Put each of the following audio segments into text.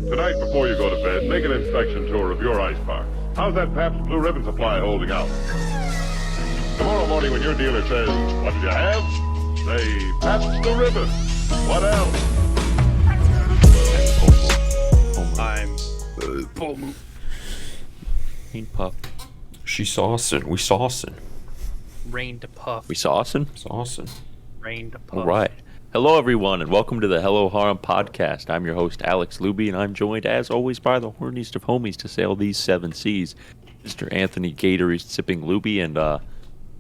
Tonight, before you go to bed, make an inspection tour of your ice box. How's that Pabst Blue Ribbon supply holding out? Tomorrow morning when your dealer says, "What did you have?" say, "Pabst Blue Ribbon." What else? I'm Ain't puff. She saucing. We saucing. rain to puff. We saucing? Saucing. Rain to puff. All right. Hello, everyone, and welcome to the Hello Harem podcast. I'm your host, Alex Luby, and I'm joined, as always, by the horniest of homies to sail these seven seas, Mr. Anthony Gator sipping Luby and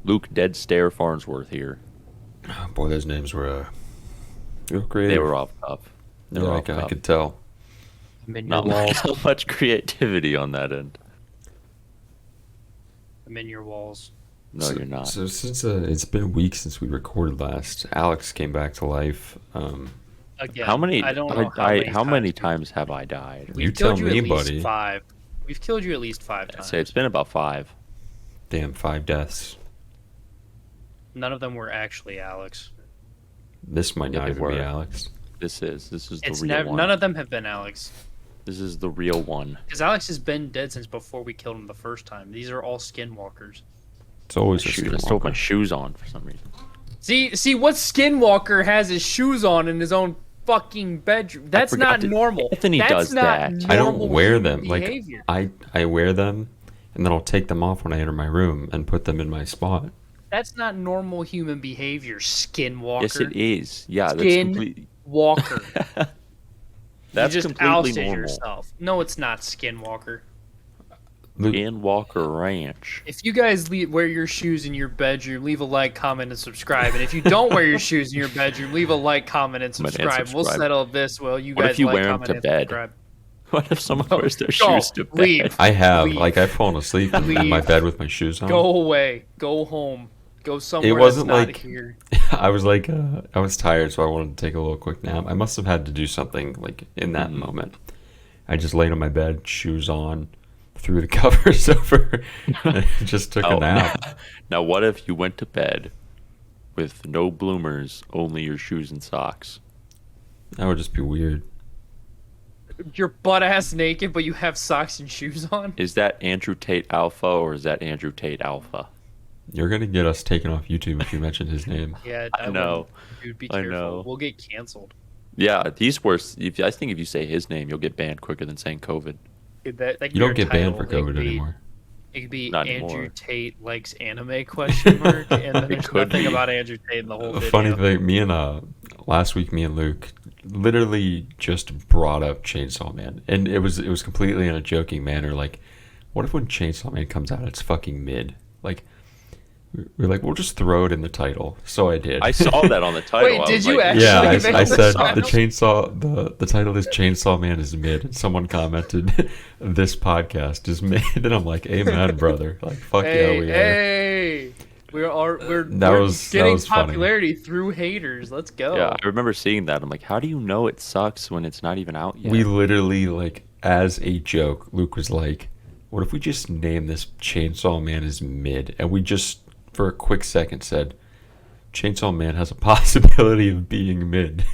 Luke Dead Stare Farnsworth here. Boy, those names were real creative. They were off cuff. They were Yeah, off cuff. I could tell. I'm in your Not walls. not much creativity on that end. I'm in your walls. No, you're not. So since it's been a week since we recorded last, Alex came back to life. Again, How many? I don't know how many times have I died? You We've tell killed you me, at least buddy. 5. We've killed you at least 5 I'd times. say it's been about 5. Damn, 5 deaths. None of them were actually Alex. This might Yeah, not they even were. be Alex. This is the It's real never. one. None of them have been Alex. This is the real one. Because Alex has been dead since before we killed him the first time. These are all skinwalkers. It's always a Shoot, I still have my skinwalker. shoes on for some reason. See what skinwalker has his shoes on in his own fucking bedroom? That's forgot not that normal. Anthony That's does not that. I don't normal wear human them. Like behavior. I wear them, and then I'll take them off when I enter my room and put them in my spot. That's not normal human behavior, skinwalker. Yes, it is. Yeah, that's Skin completely. Walker. That's you just completely ousted normal. yourself. No, it's not Skinwalker. Luke, In Walker Ranch. If you guys wear your shoes in your bedroom, leave a like, comment, and subscribe. And if you don't wear your shoes in your bedroom, leave a like, comment, and Comment and subscribe. We'll subscribe. settle this. Well, you What guys if you like, wear 'em comment, to and bed? subscribe. What if someone Go, wears their go, shoes to bed? leave. I have. Leave. Like, I've fallen asleep in my Leave. bed with my shoes on. Go away. Go home. Go somewhere wasn't that's not like- here. I was like, I was tired, so I wanted to take a little quick nap. I must have had to do something like in that moment. I just laid on my bed, shoes on, threw the covers over, and just took a nap. Now, what if you went to bed with no bloomers, only your shoes and socks? That would just be weird. You're butt ass naked, but you have socks and shoes on. Is that Andrew Tate Alpha or is that Andrew Tate Alpha? You're gonna get us taken off YouTube if you mention his name. Yeah, I know. wouldn't- Dude, be I careful. know. We'll get canceled. Yeah, these worse. I think if you say his name, you'll get banned quicker than saying COVID. Dude, that You your don't get banned title, for it could COVID be- anymore. It could be Not Andrew anymore. Tate likes anime question mark, and then It there's could nothing be. about Andrew Tate in the whole A video. funny thing, last week, me and Luke literally just brought up Chainsaw Man, and it was completely in a joking manner. Like, what if when Chainsaw Man comes out, it's fucking mid? Like, we're like, we'll just throw it in the title. So I did. I saw that on the title. Wait, I did was you like, actually? Yeah, make I the said title? the title is Chainsaw Man is mid, and someone commented, "This podcast is mid," and I'm like, "Amen, brother!" Like, fuck yeah, we are. Hey, we're That we're was getting funny. popularity through haters. Let's go. Yeah, I remember seeing that. I'm like, how do you know it sucks when it's not even out yet? We literally, like, as a joke, Luke was like, "What if we just name this Chainsaw Man as mid?" And we just, for a quick second, said, "Chainsaw Man has a possibility of being mid."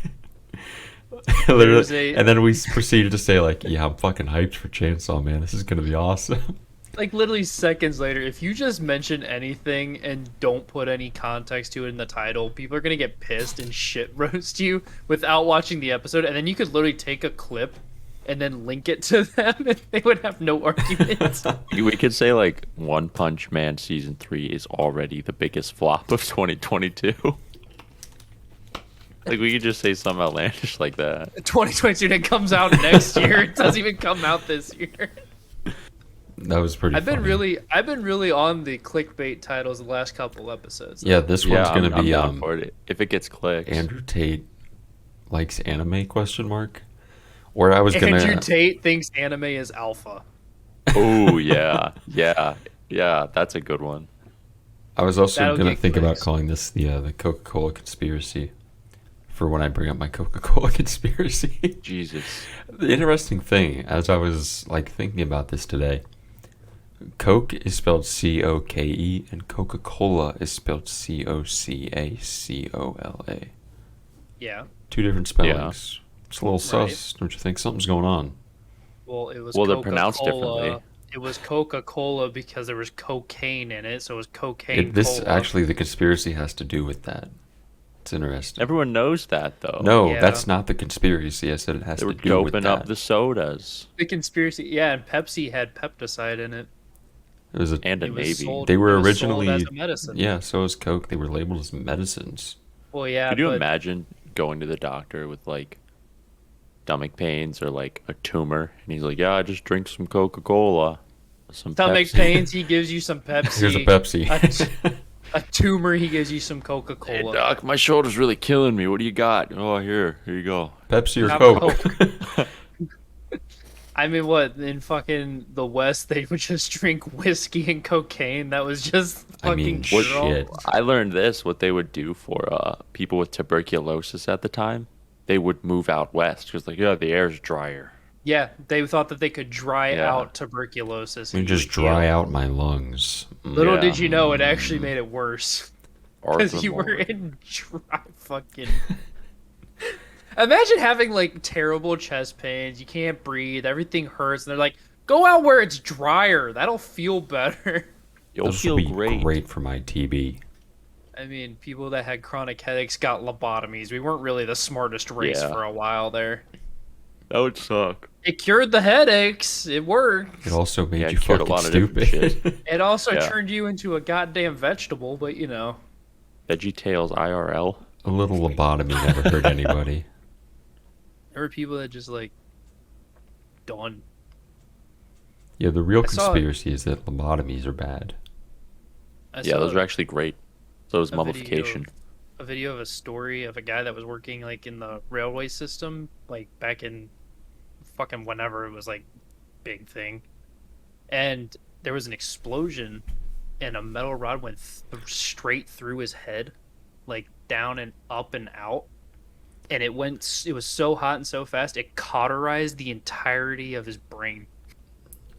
Literally, and then we proceeded to say, like, "Yeah, I'm fucking hyped for Chainsaw Man. This is gonna be awesome." Like literally seconds later, if you just mention anything and don't put any context to it in the title, people are gonna get pissed and shit roast you without watching the episode. And then you could literally take a clip and then link it to them, and they would have no arguments. We could say like One Punch Man season 3 is already the biggest flop of 2022. Like we could just say something outlandish like that. 2022 that comes out next year. It doesn't even come out this year. That was pretty. I've been funny. really on the clickbait titles the last couple episodes. Yeah, this one's Yeah, gonna I'm be down for it if it gets clicks. Andrew Tate likes anime question mark. Or I was gonna. Andrew Tate thinks anime is alpha. Oh yeah, yeah. That's a good one. I was also That'll gonna get think about clicks. calling this the Coca-Cola conspiracy. For when I bring up my Coca-Cola conspiracy. Jesus. The interesting thing, as I was like thinking about this today, Coke is spelled C-O-K-E and Coca-Cola is spelled C-O-C-A-C-O-L-A. Yeah. Two different spellings. It's a little sus, don't you think? Something's going on. Well, it was Well, they're Coca-Cola. pronounced differently. It was Coca-Cola because there was cocaine in it, so it was cocaine This cola. actually, the conspiracy has to do with that. It's interesting. Everyone knows that, though. No, Yeah. that's not the conspiracy. I said it has They were to do with doping that. up the sodas. The conspiracy, yeah, and Pepsi had Pepticide in it. It was a, And a It was Navy. sold- they were it was sold originally as a medicine. yeah. So was Coke. They were labeled as medicines. Well, yeah, Could you but imagine going to the doctor with like stomach pains or like a tumor, and he's like, "Yeah, I just drink some Coca-Cola, some stomach Pepsi." pains, he gives you some Pepsi. Here's a Pepsi. A tumor, he gives you some Hey Coca-Cola. doc, my shoulder's really killing me. What do you got? Oh, here you go. Pepsi or Have Coke? I mean, what, in fucking the West, they would just drink whiskey and cocaine? That was just I fucking mean, true. shit. I learned this. What they would do for people with tuberculosis at the time, they would move out west because like, yeah, the air's drier. Yeah, they thought that they could dry Yeah. out tuberculosis. Let me and just you would dry heal. out my lungs. Little Yeah. did you know, it actually made it worse. Because Arthur you were Moore. in dry fucking... Imagine having, like, terrible chest pains, you can't breathe, everything hurts, and they're like, go out where it's drier, that'll feel better. You'll This feel will be great. great for my TB. I mean, people that had chronic headaches got lobotomies. We weren't really the smartest race Yeah. for a while there. That would suck. It cured the headaches. It worked. It also made Yeah, you it cured a fucking lot of different stupid. It also Yeah. turned you into a goddamn vegetable, but you know. VeggieTales IRL. A little lobotomy never hurt anybody. There were people that just like done. Yeah, the real I saw- conspiracy is that lobotomies are bad. I Yeah, saw those are actually great. So is a mummification. a video of a story of a guy that was working like in the railway system, like back in fucking whenever it was like big thing, and there was an explosion, and a metal rod went straight through his head, like down and up and out, and it went. It was so hot and so fast, it cauterized the entirety of his brain.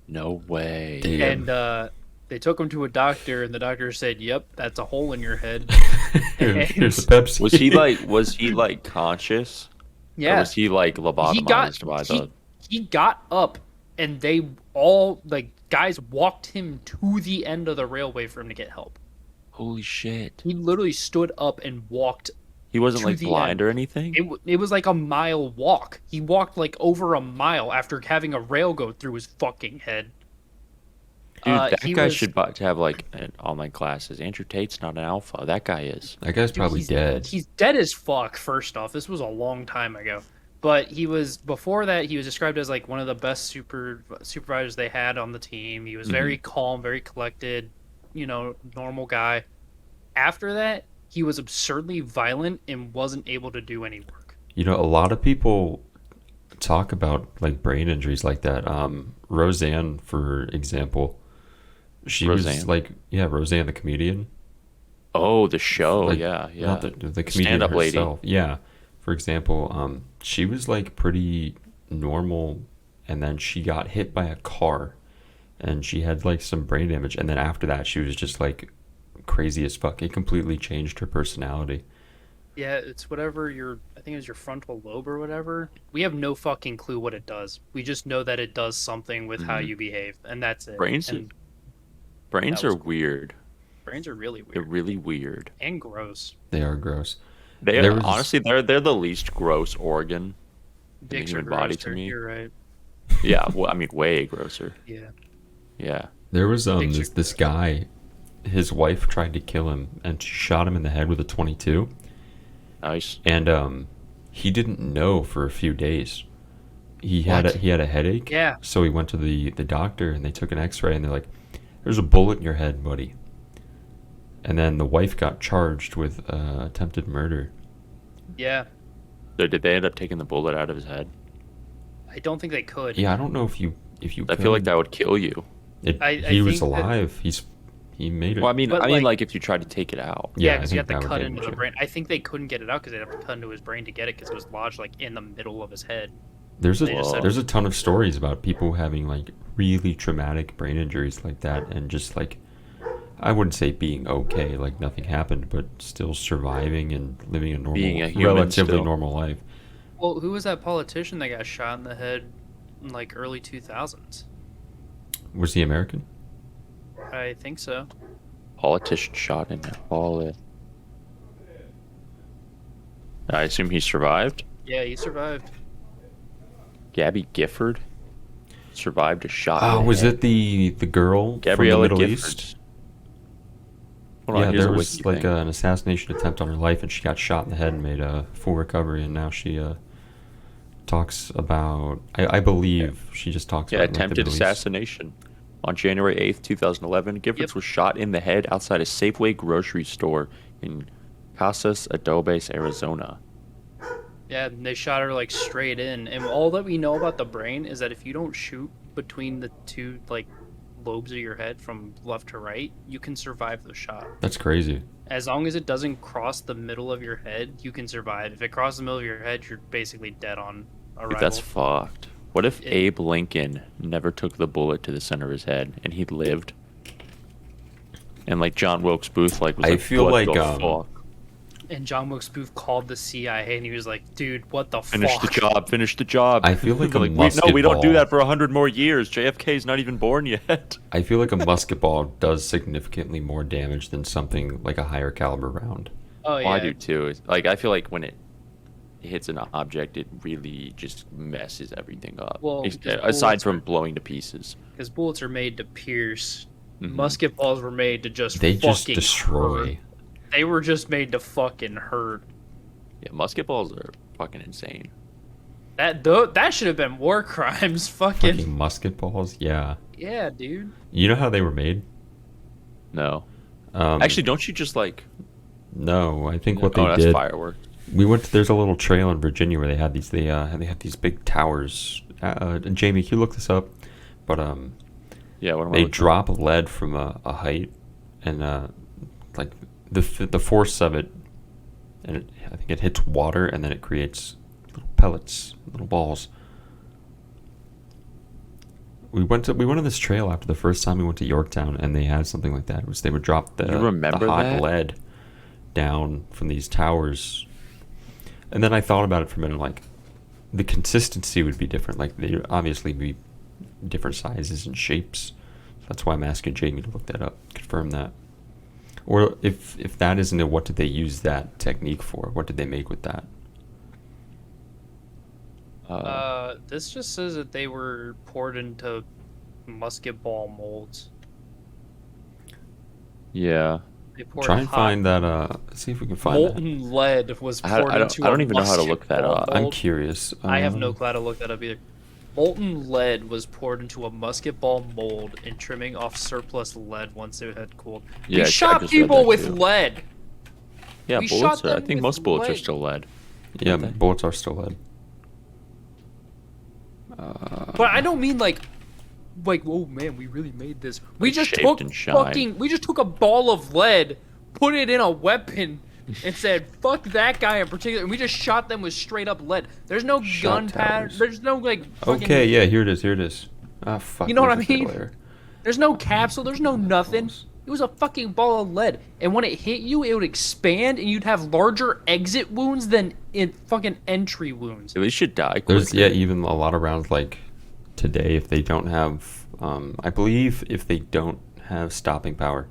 No way. Damn. And they took him to a doctor, and the doctor said, "Yep, that's a hole in your head." Here's the Pepsi. Was he like conscious? Or Yeah, was he like lobotomized by the he got up, and they all like guys walked him to the end of the railway for him to get help. Holy shit. He literally stood up and walked. He wasn't To like the blind end. or anything? It was like a mile walk. He walked like over a mile after having a rail go through his fucking head. Dude, that he guy was- should have like an online classes. Andrew Tate's not an alpha. That guy is. That guy's Dude, probably he's- dead. He's dead as fuck, first off. This was a long time ago. But before that, he was described as like one of the best supervisors they had on the team. He was very calm, very collected, normal guy. After that, he was absurdly violent and wasn't able to do any work. You know, a lot of people talk about like brain injuries like that. Roseanne, for example, she was Roseanne? like, yeah, Roseanne the comedian. Oh, the show. Like, yeah. Not the comedian Stand-up lady. herself. Yeah. For example, she was like pretty normal, and then she got hit by a car, and she had like some brain damage, and then after that, she was just like crazy as fuck. It completely changed her personality. Yeah, it's whatever I think it was your frontal lobe or whatever. We have no fucking clue what it does. We just know that it does something with how you behave, and that's it. Brains And Brains That are was cool. weird. brains are really They're weird really weird. and gross. They are gross. They There are, was- honestly they're the least gross organ in the Dicks are human body to grosser, me. You're right. Yeah, well, I mean way grosser. Yeah. Yeah. There was Dicks are this guy, his wife tried to kill him, and she shot him in the head with a .22, Nice. and he didn't know for a few days. He had What? he had a headache. Yeah. So he went to the doctor, and they took an X-ray, and they're like, "There's a bullet in your head, buddy." And then the wife got charged with attempted murder. Yeah. So did they end up taking the bullet out of his head? I don't think they could. Yeah, I don't know if you I feel like that would kill you. I he was think that- alive. He made it. Well, I mean, But, like like- if you tried to take it out. Yeah, I because you think have to that would cut get into the him. brain. I think they couldn't get it out because they'd have to cut into his brain to get it because it was lodged like in the middle of his head. There's They just said- a ton of stories about people having like really traumatic brain injuries like that, and just like, I wouldn't say being okay, like nothing happened, but still surviving and living a normal, Being a human relatively still. normal life. Well, who was that politician that got shot in the head in like early 2000s. Was he American? I think so. Politician shot in the wallet. I assume he survived. Yeah, he survived. Gabby Gifford survived a shot. Oh, in the was head. it the girl Gabriella from the Middle Gifford? East? Hold on, Yeah, here's there a was wiki like thing. an assassination attempt on her life, and she got shot in the head and made a full recovery, and now she talks about. I believe she just talks Yeah, about like, the attempted Middle East. assassination. On January 8th, 2011, Giffords Yep. was shot in the head outside a Safeway grocery store in Casas Adobes, Arizona. Yeah, and they shot her like straight in. And all that we know about the brain is that if you don't shoot between the two like lobes of your head from left to right, you can survive the shot. That's crazy. As long as it doesn't cross the middle of your head, you can survive. If it crosses the middle of your head, you're basically dead on arrival. Dude, that's fucked. What if It- Abe Lincoln never took the bullet to the center of his head and he lived? And like John Wilkes Booth, like was I like, feel what like, the fuck? And John Wilkes Booth called the CIA and he was like, "Dude, what the Finish the fuck?" job. Finish the job. I feel like a we musket don't do ball. that for 100 more years. JFK's not even born yet. I feel like a musket ball does significantly more damage than something like a higher caliber round. Oh yeah. Well, I do too. Like I feel like when it hits an object, it really just messes everything up. Well, because Aside bullets from are- blowing to pieces. Because bullets are made to pierce. Mhm. Musket balls were made to just They fucking just destroy. hurt. They were just made to fucking hurt. Yeah, musket balls are fucking insane. That should have been war crimes. Fucking Fucking musket balls, yeah. yeah, dude. You know how they were made? No. Um, Actually, don't you just like... no. I think what oh, they that's did. fireworks. We went. There's a little trail in Virginia where they had these. They had these big towers. And Jamie, can you look this up? But Yeah, what am I they looking drop lead from a height, and like the force of it, and I think it hits water, and then it creates little pellets, little balls. We went on this trail after the first time we went to Yorktown, and they had something like that. It was they would drop the You remember the hot that? lead down from these towers, and then I thought about it for a minute. Like the consistency would be different. Like they would obviously be different sizes and shapes. That's why I'm asking Jamie to look that up, confirm that. Or if that isn't it, what did they use that technique for? What did they make with that? This just says that they were poured into musket ball molds. Yeah. They poured Try and hot find that. See if we can find that. molten lead was I poured don't- into I don't a even know how to musket look that ball up. I'm mold. curious. I have no clue how to look that up either. Molten lead was poured into a musket ball mold and trimming off surplus lead once it had cooled. Yeah, We I shot just read people that with too. lead. Yeah, We bullets shot are... I them think with most bullets are lead. still lead. Yeah, aren't they? bullets are still lead. But I don't mean like, oh man, we really made this. We Like just shaped took and shined. we just took a ball of lead, put it in a weapon, and said, "Fuck that guy in particular." And we just shot them with straight up lead. There's no Shot gun pattern. towers. There's no like. Fucking, Okay, yeah, here it is. Here it is. Ah, fuck. You know what I there's a mean? failure. There's no capsule. There's no nothing. It was a fucking ball of lead, and when it hit you, it would expand, and you'd have larger exit wounds than in fucking entry wounds. At least you die quicker. There's even a lot of rounds like today if they don't have. I believe if they don't have stopping power,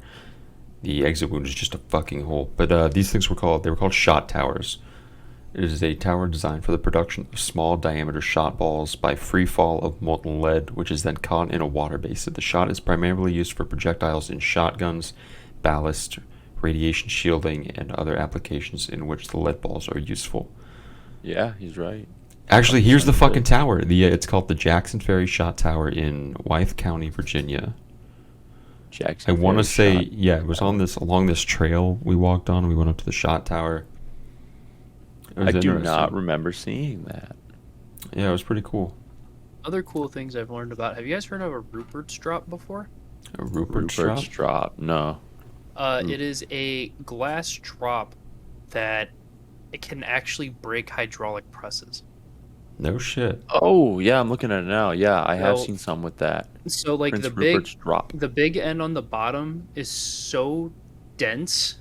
the exit wound is just a fucking hole. But these things were called shot towers. It is a tower designed for the production of small diameter shot balls by free fall of molten lead, which is then caught in a water basin. The shot is primarily used for projectiles in shotguns, ballast, radiation shielding, and other applications in which the lead balls are useful. Yeah, he's right. Actually, here's the 100% fucking good. tower. It's called the Jackson Ferry Shot Tower in Wythe County, Virginia. Jackson I want to Ferry say, shot. yeah, it was along this trail we walked on. We went up to the shot tower. It was I do interesting. not remember seeing that. Yeah, it was pretty cool. Other cool things I've learned about. Have you guys heard of a Rupert's drop before? A Rupert's drop? Rupert's drop. No. It is a glass drop that it can actually break hydraulic presses. No shit. Oh, yeah, I'm looking at it now. Yeah, I have So- seen some with that. So like Prince the big Rupert's drop. the big end on the bottom is so dense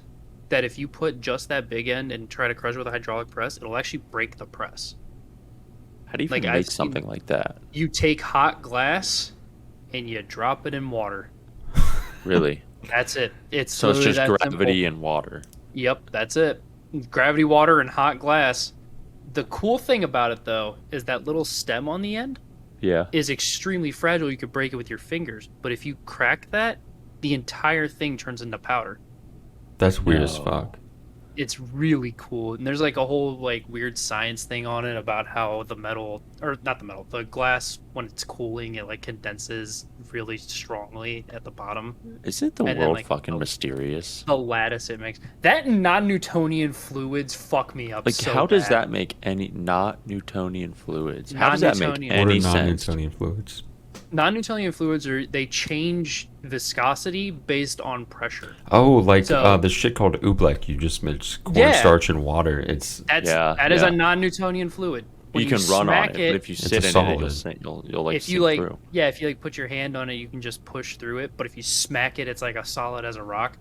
that if you put just that big end and try to crush it with a hydraulic press, it'll actually break the press. How do you Like, even I've make seen- something like that? You take hot glass and you drop it in water. Really? That's it. It's So it's literally just that gravity simple. and water. Yep, that's it. Gravity, water, and hot glass. The cool thing about it, though, is that little stem on the end Yeah. is extremely fragile. You could break it with your fingers. But if you crack that, the entire thing turns into powder. That's weird as No. fuck. It's really cool. And there's like a whole like weird science thing on it about how the metal, or not the metal, the glass, when it's cooling, it like condenses really strongly at the bottom. Isn't the And then, world like, fucking the- mysterious? The lattice it makes. That and non-Newtonian fluids fuck me up Like, so how does bad. that make any not Newtonian fluids? How does that make Non-Newtonian. What are any sense? non-Newtonian fluids? Non-Newtonian fluids they change viscosity based on pressure. Oh, like So- the shit called oobleck. You just mix Yeah. cornstarch and water. It's That is yeah. a non-Newtonian fluid. When You can run on smack it, but if you It's sit a in solid. it, you'll like if you sink like through. yeah, if you like put your hand on it, you can just push through it. But if you smack it, it's like a solid as a rock.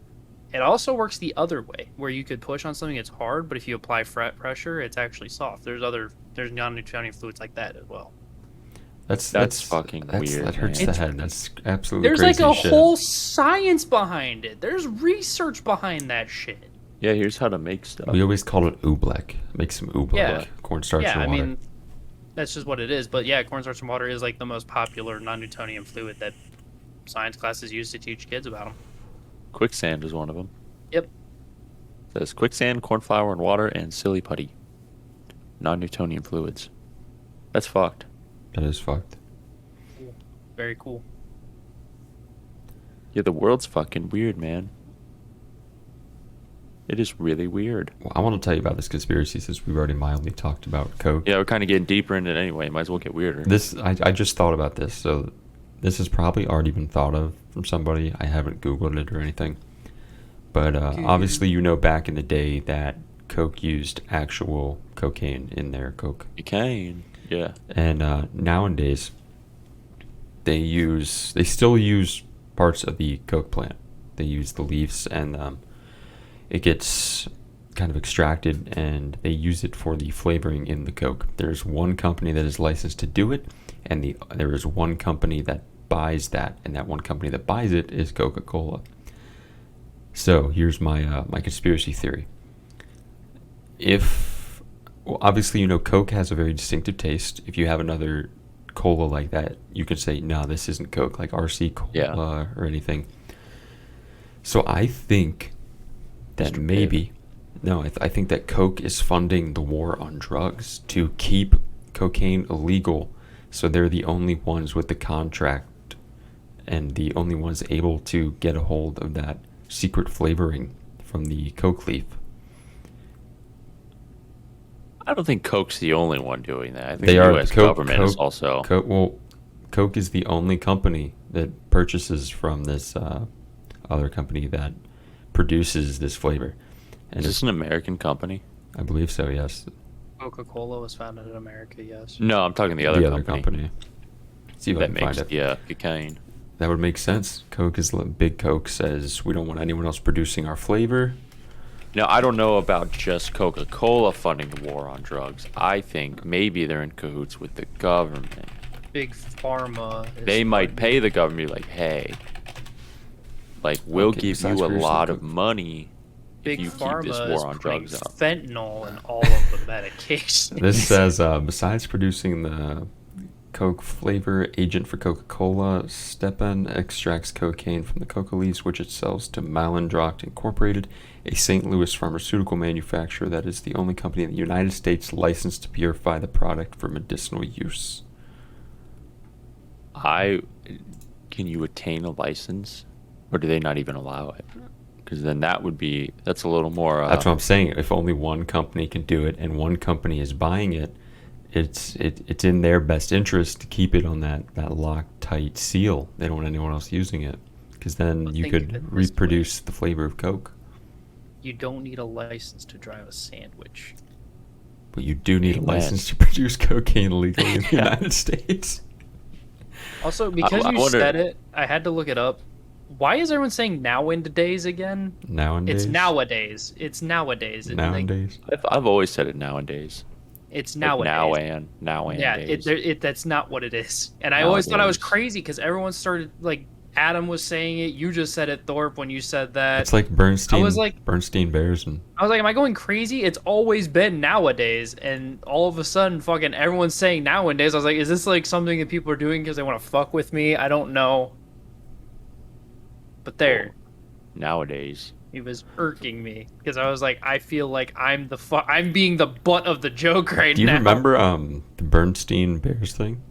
It also works the other way, where you could push on something, it's hard, but if you apply pressure, it's actually soft. There's non-Newtonian fluids like that as well. That's fucking weird, That hurts man. the head. That's absolutely There's crazy like a shit. whole science behind it. There's research behind that shit. Yeah, here's how to make stuff. We always call it oobleck. Make some oobleck. Yeah. Cornstarch Yeah, I and water. mean, that's just what it is. But yeah, cornstarch and water is like the most popular non-Newtonian fluid that science classes use to teach kids about them. Quicksand is one of them. Yep. It says quicksand, corn flour, and water, and silly putty. Non-Newtonian fluids. That's fucked. That is fucked. Very cool. Yeah, the world's fucking weird, man. It is really weird. Well, I want to tell you about this conspiracy since we've already mildly talked about Coke. Yeah, we're kind of getting deeper into it anyway. Might as well get weirder. I just thought about this. So this has probably already been thought of from somebody. I haven't Googled it or anything. But obviously, you know, back in the day that Coke used actual cocaine in their Coke. Cocaine. Yeah. And nowadays, they still use parts of the Coke plant. They use the leaves, and it gets kind of extracted, and they use it for the flavoring in the Coke. There's one company that is licensed to do it, and there is one company that buys that, and that one company that buys it is Coca-Cola. So here's my my conspiracy theory. Obviously, you know, Coke has a very distinctive taste. If you have another cola like that, you could say, no, this isn't Coke, like RC Cola or anything. So I think that Mr. maybe, no, I think that Coke is funding the war on drugs to keep cocaine illegal. So they're the only ones with the contract and the only ones able to get a hold of that secret flavoring from the Coke leaf. I don't think Coke's the only one doing that. I think They the are. U.S. government is also. Coke is the only company that purchases from this other company that produces this flavor. And Is this an American company? I believe so, yes. Coca-Cola was founded in America, yes. No, I'm talking the other company. See if I that can makes find it. cocaine. That would make sense. Big Coke says, we don't want anyone else producing our flavor. Now, I don't know about just Coca-Cola funding the war on drugs. I think maybe they're in cahoots with the government. Big Pharma. They might pay the government, like, hey, like, we'll Okay, give besides you a producing lot Coke. of money Big if you keep Pharma this is war on putting drugs up. fentanyl in all of the medications. This says, besides producing the Coke flavor, agent for Coca-Cola, Stepan extracts cocaine from the coca leaves, which it sells to Malindrocht Incorporated, a St. Louis pharmaceutical manufacturer that is the only company in the United States licensed to purify the product for medicinal use. Can you attain a license, or do they not even allow it? Because then that's a little more. That's what I'm saying. If only one company can do it and one company is buying it, it's in their best interest to keep it on that locked tight seal. They don't want anyone else using it, because then you Think of it could this reproduce the flavor of Coke. You don't need a license to drive a sandwich. But you do need a Amen. license to produce cocaine legally in the United States. Also, because I you wonder- said it, I had to look it up. Why is everyone saying nowadays again? Nowadays. It's nowadays. It's nowadays. Like, Nowadays. I've always said it nowadays. It's Like nowadays. now and Yeah, days. that's not what it is. And I always thought I was Nowadays. crazy because everyone started like Adam was saying it. You just said it, Thorpe, when you said that. It's like I was like, Bernstein Bears, and am I going crazy? It's always been nowadays, and all of a sudden, fucking everyone's saying nowadays. I was like, is this like something that people are doing because they want to fuck with me? I don't know. But there, Nowadays. he was irking me because I was like, I feel like I'm being the butt of the joke right do you now. remember the Bernstein Bears thing?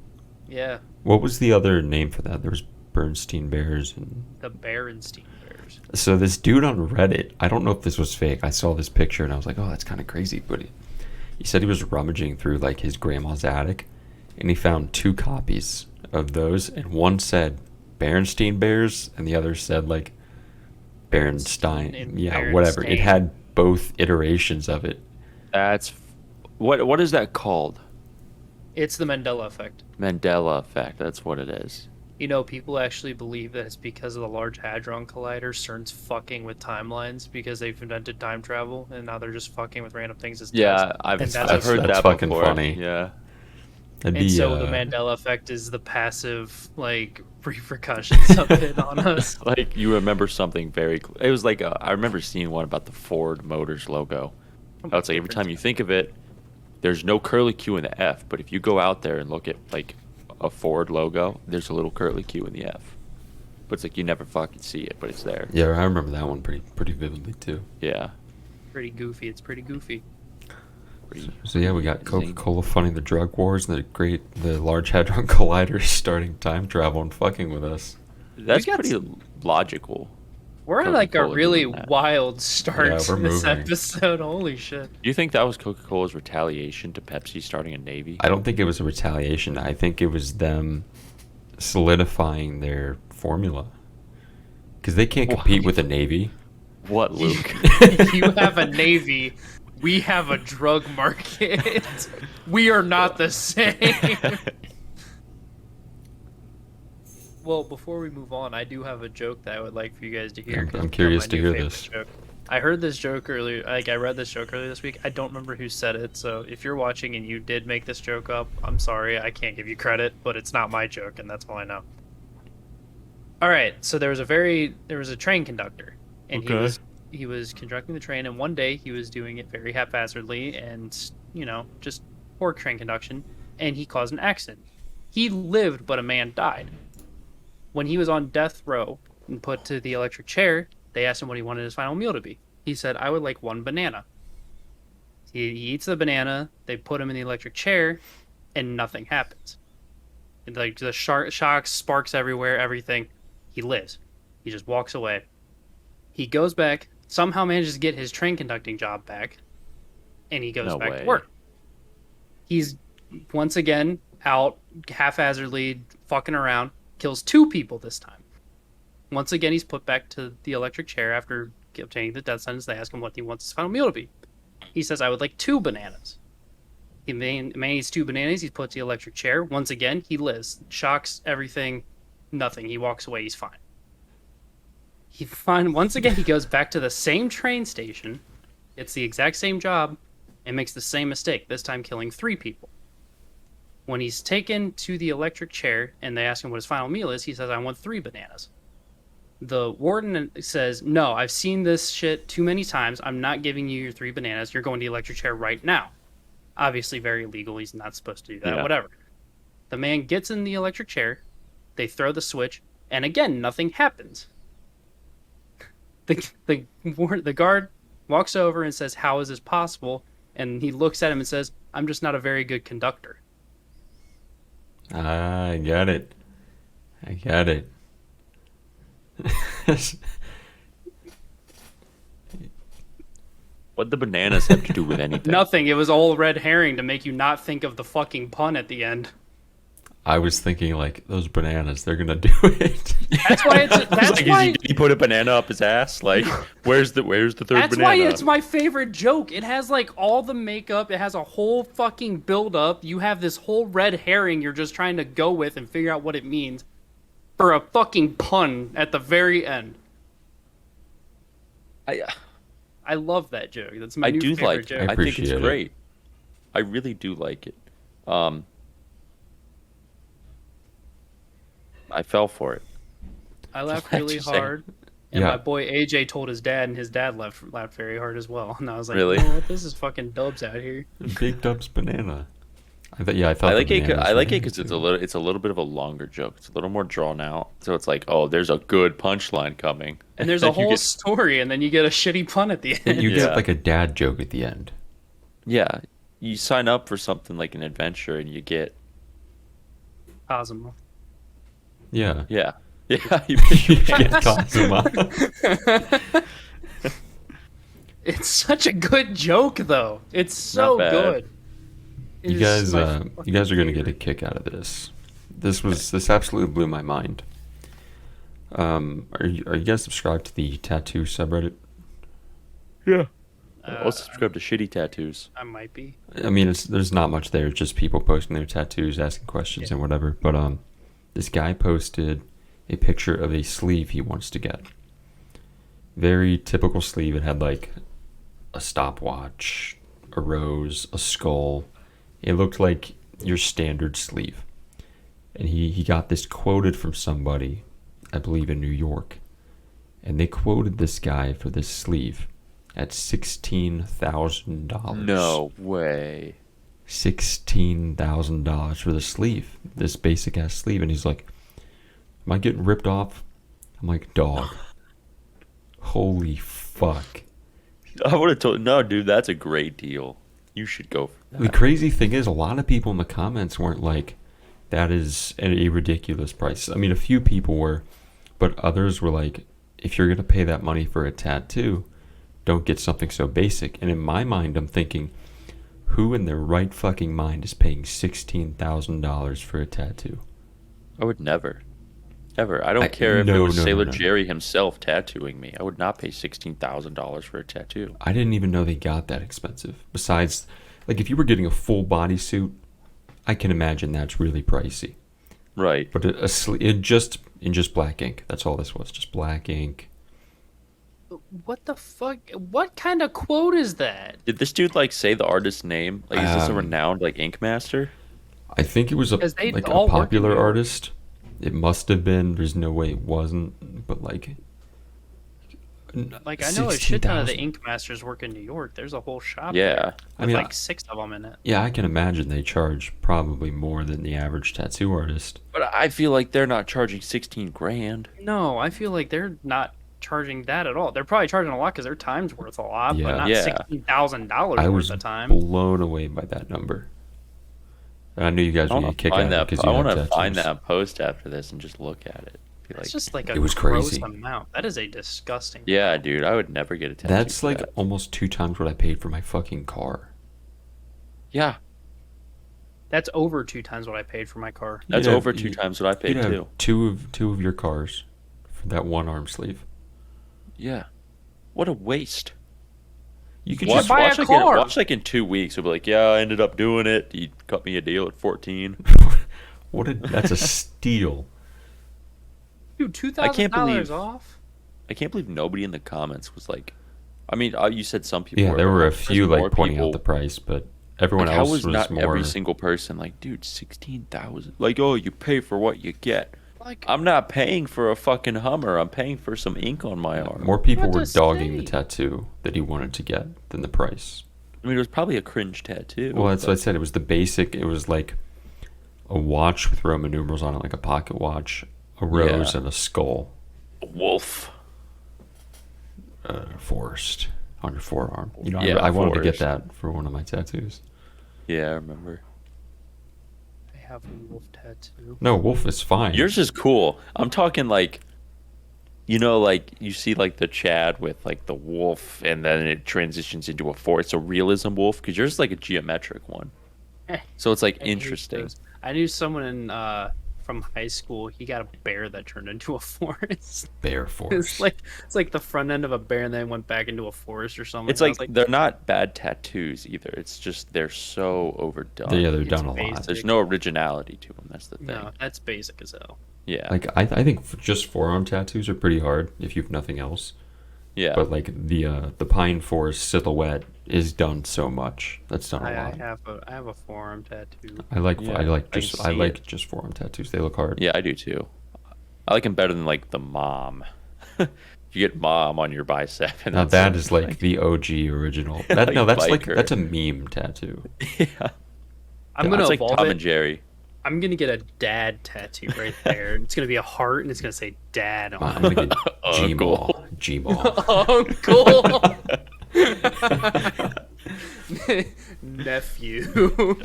Yeah, What was the other name for that? There was Bernstein Bears, and the Berenstein Bears. so this dude on Reddit, I don't know if this was fake. I saw this picture and I was like, oh, that's kind of crazy. But he said he was rummaging through like his grandma's attic, and he found 2 copies of those, and one said Berenstein Bears, and the other said like Berenstein. Yeah, whatever. It Berenstain. had both iterations of it. That's what is that called? It's the Mandela Effect. Mandela Effect. That's what it is. You know, people actually believe that it's because of the Large Hadron Collider, CERN's fucking with timelines because they've invented time travel, and now they're just fucking with random things as Yeah, tests. I've And I've heard that's that fucking before. funny. Yeah. That'd And be, so the Mandela Effect is the passive, like, repercussions of it on us. Like you remember something very. It was like I remember seeing one about the Ford Motors logo. It's like every time you think of it, there's no curly Q in the F, but if you go out there and look at like a Ford logo, there's a little curly Q in the F. But it's like you never fucking see it, but it's there. yeah, I remember that one pretty vividly too. Yeah. Pretty goofy. It's pretty goofy. Pretty So yeah, we got amazing. Coca-Cola funding the drug wars, and the Large Hadron Collider starting time travel and fucking with us. That's got pretty logical. We're on, like, a Coca-Cola really doing that. wild start Yeah, to we're this moving. episode. Holy shit. Do you think that was Coca-Cola's retaliation to Pepsi starting a Navy? I don't think it was a retaliation. I think it was them solidifying their formula, because they can't compete with the Navy. What, Luke? You have a Navy. We have a drug market. We are not the same. Well, before we move on, I do have a joke that I would like for you guys to hear. I'm 'cause it's curious my to new hear favorite this. joke. I heard this joke earlier. Like, I read this joke earlier this week. I don't remember who said it. So if you're watching and you did make this joke up, I'm sorry. I can't give you credit, but it's not my joke, and that's all I know. All right. So there was a train conductor, and Okay. he was conducting the train, and one day he was doing it very haphazardly and, just poor train conduction, and he caused an accident. He lived, but a man died. When he was on death row and put to the electric chair, they asked him what he wanted his final meal to be. He said, I would like 1 banana. He eats the banana, they put him in the electric chair, and nothing happens. And like the shocks, sparks everywhere, everything. He lives. He just walks away. He goes back, somehow manages to get his train conducting job back, and he goes No back way. to work. He's once again out haphazardly fucking around, kills 2 people this time. Once again, he's put back to the electric chair after obtaining the death sentence. They ask him what he wants his final meal to be. He says, I would like 2 bananas. He eats 2 bananas. He's put to the electric chair. Once again, he lives. Shocks, everything, nothing. He walks away. He's fine. Once again, he goes back to the same train station, gets the exact same job, and makes the same mistake, this time killing 3 people. When he's taken to the electric chair and they ask him what his final meal is, he says, I want 3 bananas. The warden says, no, I've seen this shit too many times. I'm not giving you your 3 bananas. You're going to the electric chair right now. Obviously very illegal. He's not supposed to do that. Yeah. Whatever. The man gets in the electric chair. They throw the switch. And again, nothing happens. The guard walks over and says, how is this possible? And he looks at him and says, I'm just not a very good conductor. I get it. What the bananas have to do with anything? Nothing. It was all red herring to make you not think of the fucking pun at the end. I was thinking like those bananas, they're gonna do it. That's why it's. That's Like, why. did he put a banana up his ass? Like, where's the third That's banana? why it's my favorite joke. It has like all the makeup. It has a whole fucking build up. You have this whole red herring you're just trying to go with and figure out what it means for a fucking pun at the very end. I love that joke. That's my I new do favorite like. joke. I think it's appreciate it. great. I really do like it. Um, I fell for it. I laughed What really you say? hard. And Yeah. my boy AJ told his dad, and his dad laughed very hard as well. And I was like, Really? you know what? This is fucking dubs out here. Big Dub's banana. I thought I like the it. banana was I like it banana, because it's too. it's a little bit of a longer joke. It's a little more drawn out. So it's like, oh, there's a good punchline coming. And there's a Then you whole get- story, and then you get a shitty pun at the end. You Yeah. get like a dad joke at the end. yeah, you sign up for something like an adventure, and you get Cosmo. Yeah. yeah. You You get Kazuma. It's such a good joke, though. It's so Not bad. good. It You is guys, my you fucking guys are gonna get a favorite. kick out of this. This absolutely blew my mind. Are you guys subscribed to the tattoo subreddit? yeah. I'll subscribe to shitty tattoos. I might be. I mean, there's not much there. It's just people posting their tattoos, asking questions, and whatever. But this guy posted a picture of a sleeve he wants to get. Very typical sleeve. It had like a stopwatch, a rose, a skull. It looked like your standard sleeve. And he got this quoted from somebody, I believe in New York. And they quoted this guy for this sleeve at $16,000. No way. $16,000 for the sleeve, this basic ass sleeve. And he's like, am I getting ripped off? I'm like, dog, holy fuck. I would have told no, dude. That's a great deal. You should go for that. The crazy thing is, a lot of people in the comments weren't like, that is a ridiculous price. I mean, a few people were, but others were like, if you're going to pay that money for a tattoo, don't get something so basic. And in my mind, I'm thinking, who in their right fucking mind is paying $16,000 for a tattoo? I would never, ever. I don't care if it no, was no, Sailor no. Jerry himself tattooing me. I would not pay $16,000 for a tattoo. I didn't even know they got that expensive. Besides, like if you were getting a full bodysuit, I can imagine that's really pricey. Right. But in just black ink. That's all this was, just black ink. What the fuck? What kind of quote is that? Did this dude like say the artist's name? Like, is this a Um, renowned like ink master? I think it was Because they like all a work in popular New York. artist. It must have been. There's no way it wasn't. But like Like, I know a shit ton of the 16,000. ink masters work in New York. There's a whole shop Yeah. there I with mean, like 6 of them in it. Yeah, I can imagine they charge probably more than the average tattoo artist. But I feel like they're not charging 16 grand. No, I feel like they're not charging that at all. They're probably charging a lot because their time's worth a lot, Yeah. but not Yeah. $16,000 I worth was of time. blown away by that number. And I knew you guys I would want get to a kick out find of it that. because I you want have to find tattoos. that post after this and just look at it. Be like, It's just like a It was gross crazy. amount. That is a disgusting. yeah, dude, I would never get a tattoo. That's for like that. almost 2 times what I paid for my fucking car. Yeah, That's over 2 times what I paid for my car. that's Yeah, over 2 times what I paid You'd have too. two of your cars for that one arm sleeve. Yeah, what a waste. You could Why just buy a like car? watch like in 2 weeks. It'll be like, yeah, I ended up doing it. He cut me a deal at 14. that's a steal. Dude, I can't $2,000 believe- off? I can't believe nobody in the comments was like, I mean, you said some people. Yeah, there were a there's few more like pointing people. out the price, but everyone Like, how else was was not more. every single person like, dude, 16,000? Like, oh, you pay for what you get. Like, I'm not paying for a fucking Hummer. I'm paying for some ink on my arm. More people What were to dogging the say? tattoo that he wanted to get than the price. I mean, it was probably a cringe tattoo. Well, that's but- what I said. It was the basic. It was like a watch with Roman numerals on it, like a pocket watch, a rose, Yeah. and a skull. Wolf. Forest on your forearm. You know, Yeah, I wanted to get forest. that for one of my tattoos. Yeah, I remember. I have a wolf tattoo. No, wolf is fine. Yours is cool. I'm talking like, you know, like you see like the Chad with like the wolf, and then it transitions into a forest, a realism wolf, because yours is like a geometric one. So it's like I hate interesting. those. I knew someone from high school. He got a bear that turned into a forest. bear forest. It's like the front end of a bear, and then went back into a forest or something. It's I like, was they're not bad tattoos either. It's just they're so overdone. They're it's done a lot. basic. There's no originality to them. That's the thing. No, that's basic as hell. Yeah. Like I think just forearm tattoos are pretty hard if you've nothing else. Yeah. But like the Pine Forest silhouette is done so much. That's done a I lot. have a forearm tattoo. Yeah, I can see like it. just forearm tattoos. They look hard. Yeah, I do too. I like him better than like the mom. You get mom on your bicep. And Now that's that is like the OG original. That Like no, that's biker. that's a meme tattoo. yeah. I'm gonna It's like evolve Tom it. and Jerry. I'm gonna get a dad tattoo right there. It's gonna be a heart, and it's gonna say "dad" on I'm it. gonna get Uncle. Gmail. Uncle, nephew.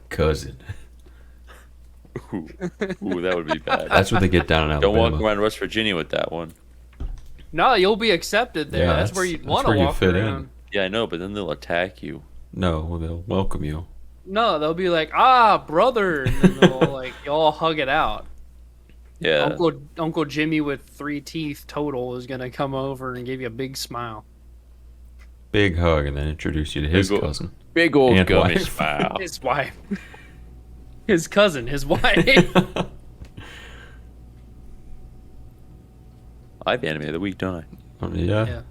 Cousin. Ooh, that would be bad. That's what they get down in Don't walk Alabama. around West Virginia with that one. No, you'll be accepted there. Yeah, that's where you'd that's want to where you walk fit in. around. Yeah, I know, but then they'll attack you. No, they'll welcome you. No, they'll be like, brother, and then they'll like y'all hug it out. Yeah. Uncle Jimmy with 3 teeth total is gonna come over and give you a big smile. Big hug and then introduce you to his Big ol- cousin. Big old And gummy wife. smile. His wife, his cousin, his wife. I have anime of the week, don't I? Yeah. Yeah.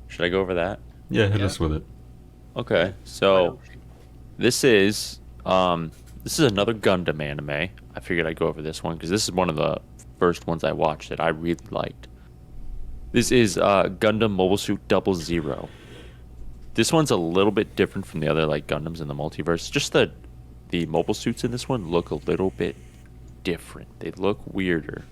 Should I go over that? Yeah, hit Yeah. us with it. Okay, so this is another Gundam anime. I figured I'd go over this one because this is one of the first ones I watched that I really liked. This is Gundam Mobile Suit 00. This one's a little bit different from the other like Gundams in the multiverse. Just the mobile suits in this one look a little bit different. They look weirder,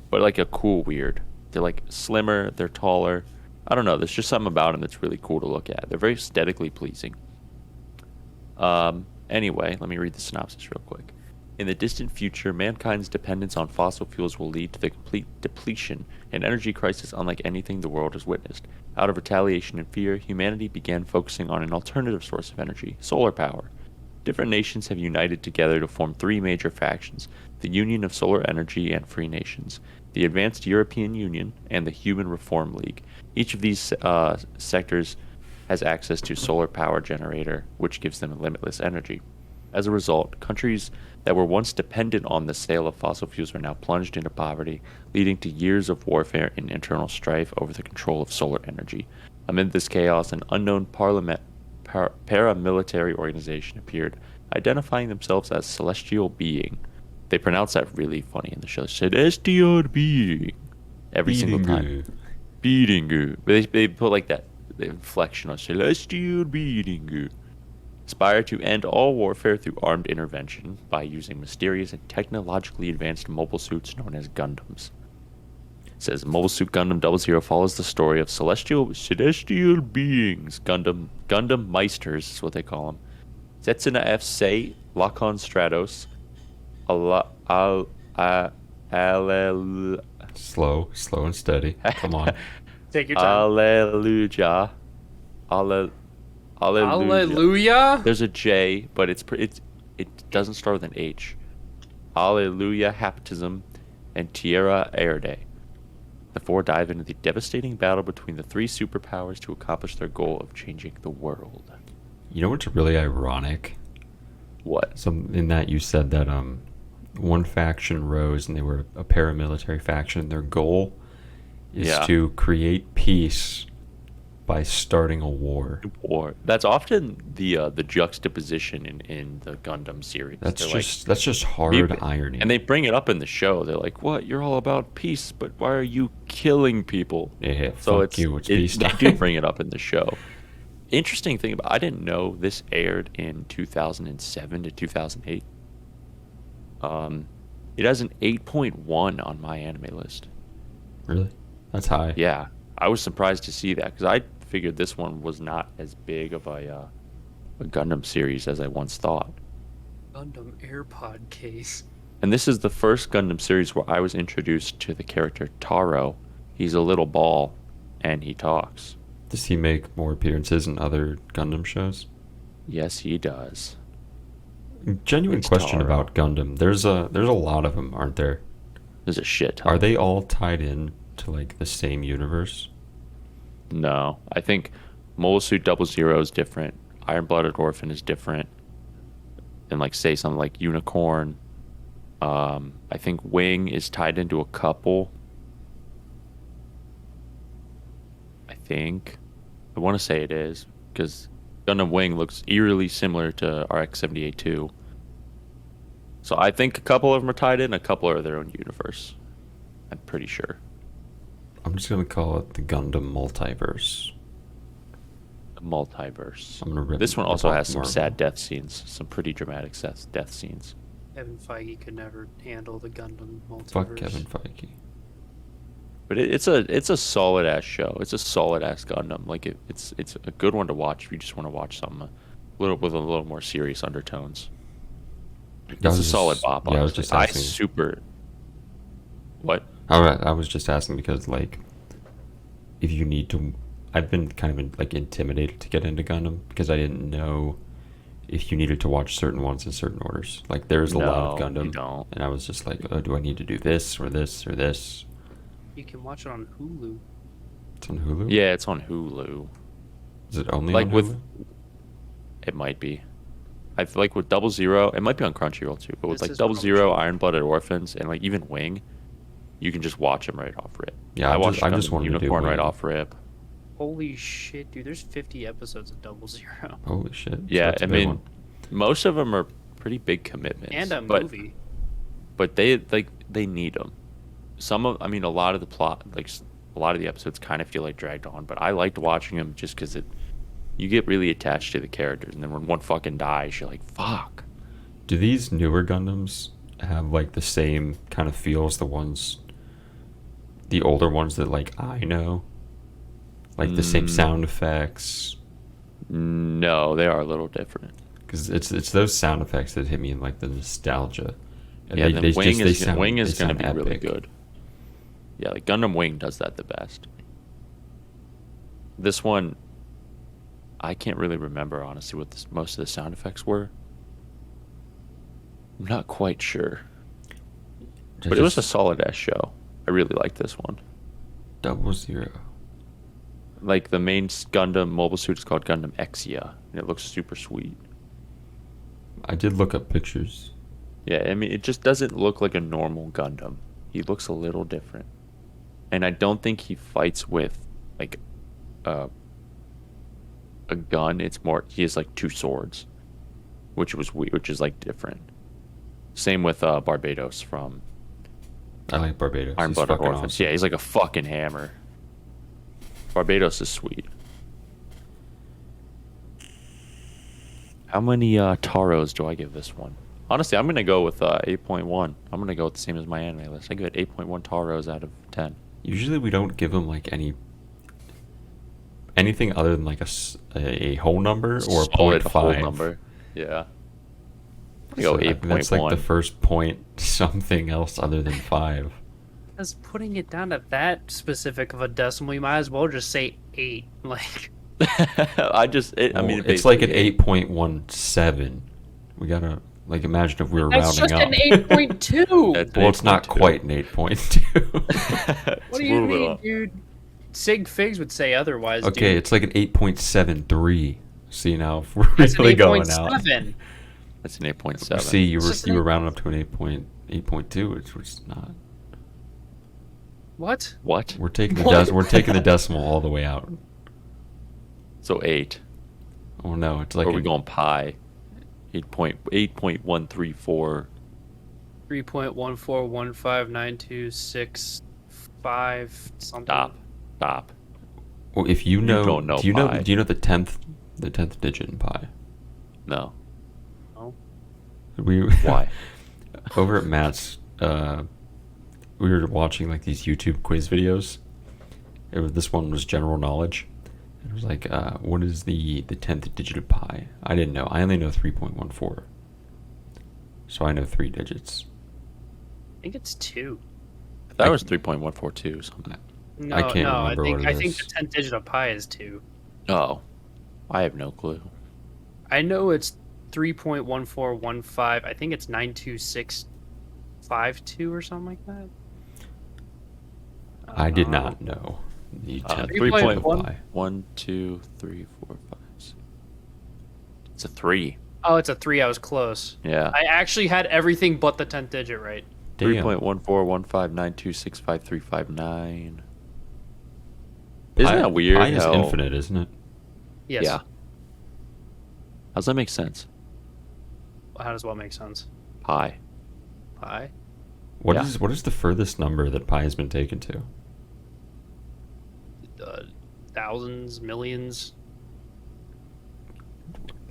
but like a cool weird. They're like slimmer, they're taller. I don't know. There's just something about them that's really cool to look at. They're very aesthetically pleasing. Anyway, let me read the synopsis real quick. In the distant future, mankind's dependence on fossil fuels will lead to the complete depletion, an energy crisis unlike anything the world has witnessed. Out of retaliation and fear, humanity began focusing on an alternative source of energy, solar power. Different nations have united together to form 3 major factions: the Union of Solar Energy and Free Nations, the Advanced European Union, and the Human Reform League. Each of these sectors has access to solar power generator, which gives them limitless energy. As a result, countries that were once dependent on the sale of fossil fuels are now plunged into poverty, leading to years of warfare and internal strife over the control of solar energy. Amid this chaos, an unknown paramilitary organization appeared, identifying themselves as Celestial Being. They pronounce that really funny in the show. Celestial Being. Every single time. Being. They put like that the inflection on Celestial Being. Aspire to end all warfare through armed intervention by using mysterious and technologically advanced mobile suits known as Gundams. It says Mobile Suit Gundam 00 follows the story of celestial beings, Gundam Meisters is what they call them. Setsuna F. Sei, Lakon Stratos, Slow and steady. Come on. Take your time. Alleluia. Hallelujah. There's a J, but it doesn't start with an H. Alleluia Hapatism and Tierra Erde. The 4 dive into the devastating battle between the 3 superpowers to accomplish their goal of changing the world. You know what's really ironic? What? In that you said that one faction rose and they were a paramilitary faction. Their goal is to create peace by starting a war. That's often the juxtaposition in the Gundam series. That's They're just hard irony. And they bring it up in the show. They're like, "What? You're all about peace, but why are you killing people?" Yeah, so fuck you. It's peace they time. do bring it up in the show. Interesting thing about I didn't know this aired in 2007 to 2008. It has an 8.1 on my anime list. Really? That's high. Yeah, I was surprised to see that because I figured this one was not as big of a Gundam series as I once thought. Gundam AirPod case. And this is the first Gundam series where I was introduced to the character Taro. He's a little ball, and he talks. Does he make more appearances in other Gundam shows? Yes, he does. Genuine It's question Taro. about Gundam. There's a lot of them, aren't there? There's a shit ton. Are they all tied in to like the same universe? No, I think Mobile Suit 00 is different. Iron Blooded Orphan is different. And like say something like Unicorn. I think Wing is tied into a couple. I I want to say it is, because Gundam Wing looks eerily similar to RX-78 too. So I think a couple of them are tied in, a couple are their own universe. I'm pretty sure. I'm just gonna call it the Gundam multiverse. The multiverse. I'm gonna rip This one rip also off has some Marvel. sad death scenes, some pretty dramatic death scenes. Kevin Feige could never handle the Gundam multiverse. Fuck Kevin Feige. But it's a solid ass show. It's a solid ass Gundam. Like it's a good one to watch if you just want to watch something a little more serious undertones. It's a solid bop. Yeah, I was honestly. just asking. super. What? I was just asking because, like, if you need to, I've been kind of like intimidated to get into Gundam because I didn't know if you needed to watch certain ones in certain orders. Like, there's a lot of No, Gundam, you don't. and I was just like, oh, do I need to do this or this or this? You can watch it on Hulu. It's on Hulu. Yeah, it's on Hulu. Is it only Like on with, Hulu? it might be. I feel like with Double Zero, it might be on Crunchyroll too. But with This like is Double Crunchyroll. Zero, Iron Blooded Orphans, and like even Wing, you can just watch them right off rip. Yeah, I watched I just Gundam wanted to do Unicorn right Wing. off rip. Holy shit, dude! There's 50 episodes of Double Zero Holy shit! So Yeah, that's a I big mean, one. most of them are pretty big commitments. and a but, movie. But they need them. I mean, a lot of the plot, like a lot of the episodes, kind of feel like dragged on. But I liked watching them just because you get really attached to the characters, and then when one fucking dies, you're like, fuck. Do these newer Gundams have like the same kind of feel as the older ones that like I know? Like the same sound effects? No, they are a little different. Because it's those sound effects that hit me in like the nostalgia. And Yeah, then Wing is sound- Wing they is going to sound be really epic. good. Yeah, like Gundam Wing does that the best. This one, I can't really remember honestly what most of the sound effects were. I'm not quite sure, but it was a solid ass show. I really liked this one. 00. Like the main Gundam mobile suit is called Gundam Exia, and it looks super sweet. I did look up pictures. Yeah, I mean it just doesn't look like a normal Gundam. He looks a little different, and I don't think he fights with like a gun. It's more he has like two swords, which is like different. Same with Barbados from I like Barbados. Iron He's Blooded fucking Orphans. awesome. Yeah, he's like a fucking hammer. Barbados is sweet. How many Taros do I give this one? Honestly, I'm gonna go with 8.1. I'm gonna go with the same as my anime list. I give it 8.1 Taros out of 10. Usually we don't give them like anything other than like a whole number or a Solid 0.5. whole number. Yeah. I'm gonna go So, that's like the 8.1. first point something else other than 5. Because putting it down to that specific of a decimal, you might as well just say 8. Like, I mean, It's like an basically 8.17. We gotta like imagine if we were that's rounding just up. an 8.2. That's Well, it's not 8.2. quite an 8.2. It's What a do you little bit mean, off. dude? Sig Figs would say otherwise, Okay, dude. it's like an 8.73. See now if we're That's really an going out. 8.7. That's an 8.7. See, you It's were just you an were rounding up to an 8.2, which was not. What? What? We're taking the What? we're taking the decimal all the way out. So 8. Oh no, it's like Or are we going pi? 8.134. 3.1415926 something. Stop. Well, if you know, don't know do you know pi. do you know the 10th digit in pi? No. No. We Why? over at Matt's, we were watching like these YouTube quiz videos. This one was general knowledge. It was like, what is the 10th digit of pi? I didn't know. I only know 3.14. So I know 3 digits. I think it's 2. That was 3.142 something. No, I can't no, remember I think what it I think is. the 10th digit of pi is 2. Oh. I have no clue. I know it's 3.1415. I think it's 92652 or something like that. I did not know the 10th digit 3.1. of pi. 1, 2, 3, 4, 5, 6. It's a 3. Oh, it's a 3. I was close. Yeah. I actually had everything but the 10th digit right. Damn. 3.14159265359. Isn't that weird? Pi is how- infinite, isn't it? Yes. Yeah. How's that make sense? How does what make sense? Pi. Pi? What Yeah. is the furthest number that pi has been taken to? Thousands, millions.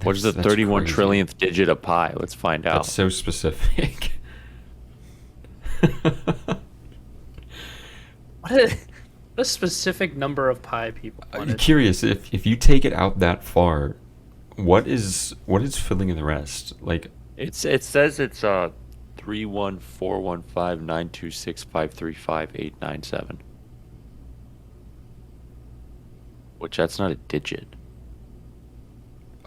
What is the That's 31 crazy. trillionth digit of pi? Let's find out. That's so specific. What a specific number of pi people I'm wanted. curious if you take it out that far, what is filling in the rest? Like, It says it's 314159265355897. Which that's not a digit.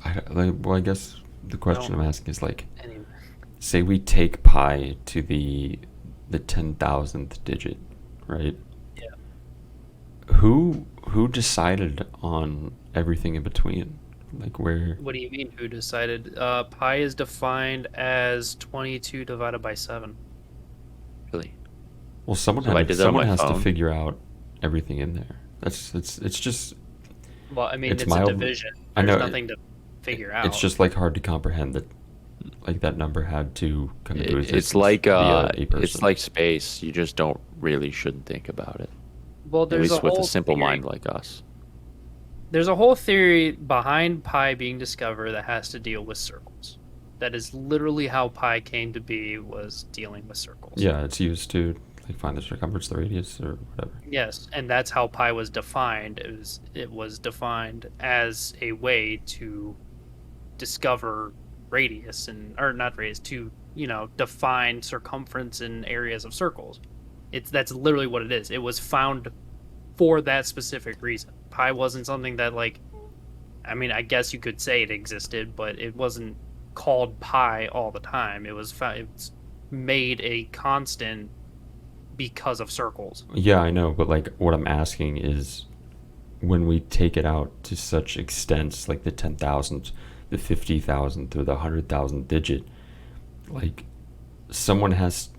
I guess the question I'm asking is like, Anyway. say we take pi to the 10,000th digit, right? Yeah. Who decided on everything in between? Like where? What do you mean? Who decided? Pi is defined as 22 divided by 7. Really? Well, someone So I had did that on someone my has to phone. figure out everything in there. It's just Well, I mean, It's it's, a mild- division. I There's know, nothing to figure out. it's just like hard to comprehend that like that number had to come into existence. It's like via a it's person. like space. You just shouldn't think about it. well, At there's least a with whole a simple theory. mind like us. There's a whole theory behind pi being discovered that has to deal with circles. That is literally how pi came to be, was dealing with circles. Yeah, it's used to like find the circumference, the radius, or whatever. Yes, and that's how pi was defined. It was defined as a way to discover radius or not radius, to define circumference in areas of circles. That's literally what it is. It was found for that specific reason. Pi wasn't something that I guess you could say it existed, but it wasn't called pi all the time. It's made a constant because of circles. Yeah, I know, but like what I'm asking is when we take it out to such extents, like the 10,000th, the 50,000th, or the 100,000th digit, like someone has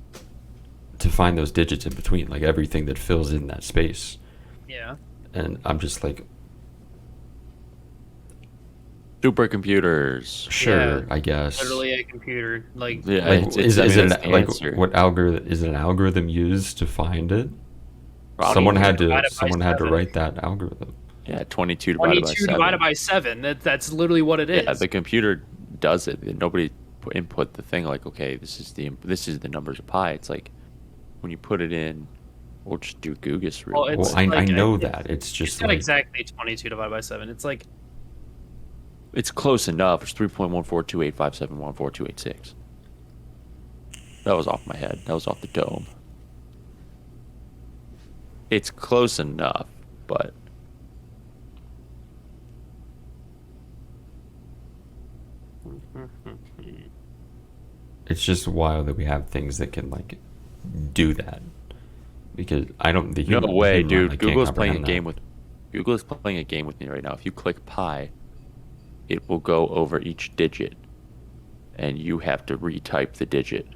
to find those digits in between, like everything that fills in that space. Yeah. And I'm just like, Supercomputers. sure, Yeah, I guess. Literally a computer. Yeah, Like, it's- is I mean, it that's the like answer. what algorithm is it? An algorithm used to find it? I don't Someone even had know. to Divided by 7. write that algorithm. Yeah, 22 divided by 22 7. divided by 7. That's literally what it is. Yeah, the computer does it. Nobody input the thing like, okay, this is the numbers of pi. It's like when you put it in, we'll just do Gugus real Well, quick. it's Well, I like know it's- that. It's just It's not like, exactly 22 divided by 7. It's like It's close enough. It's 3.14285714286. That was off my head. That was off the dome. It's close enough, but it's just wild that we have things that can like do that. Because I don't. The no human, way, human mind, dude. I can't Google's playing a comprehend game that. with Google is playing a game with me right now. If you click pi, it will go over each digit, and you have to retype the digit.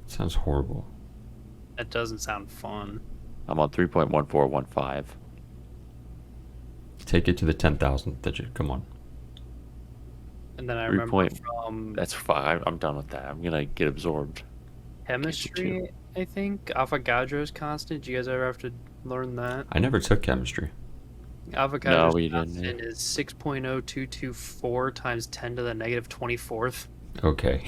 Sounds horrible. that doesn't sound fun. I'm on 3.1415. Take it to the 10,000th digit. Come on. And then I 3 remember point- from That's fine. I'm done with that. I'm gonna get absorbed. chemistry, I think Avogadro's constant. Do you guys ever have to learn that? I never took chemistry. Avogadro's we didn't. constant is 6.0224 times 10 to the negative 24th. Okay.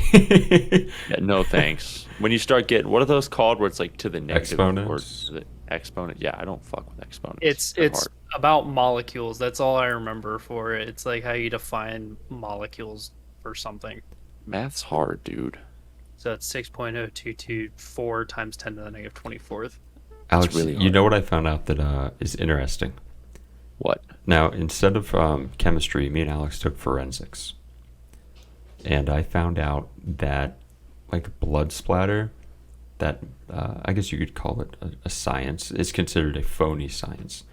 Yeah, no thanks. When you start getting, what are those called? Where it's like to the negative Exponents? or the exponent? Yeah, I don't fuck with exponents. It's They're it's hard. about molecules. That's all I remember for it. It's like how you define molecules for something. Math's hard, dude. So it's 6.0224 times 10 to the negative 24th. Alex, really you hard. know what I found out that is interesting? What? Now, instead of chemistry, me and Alex took forensics. And I found out that, like, blood splatter, that I guess you could call it a science, is considered a phony science.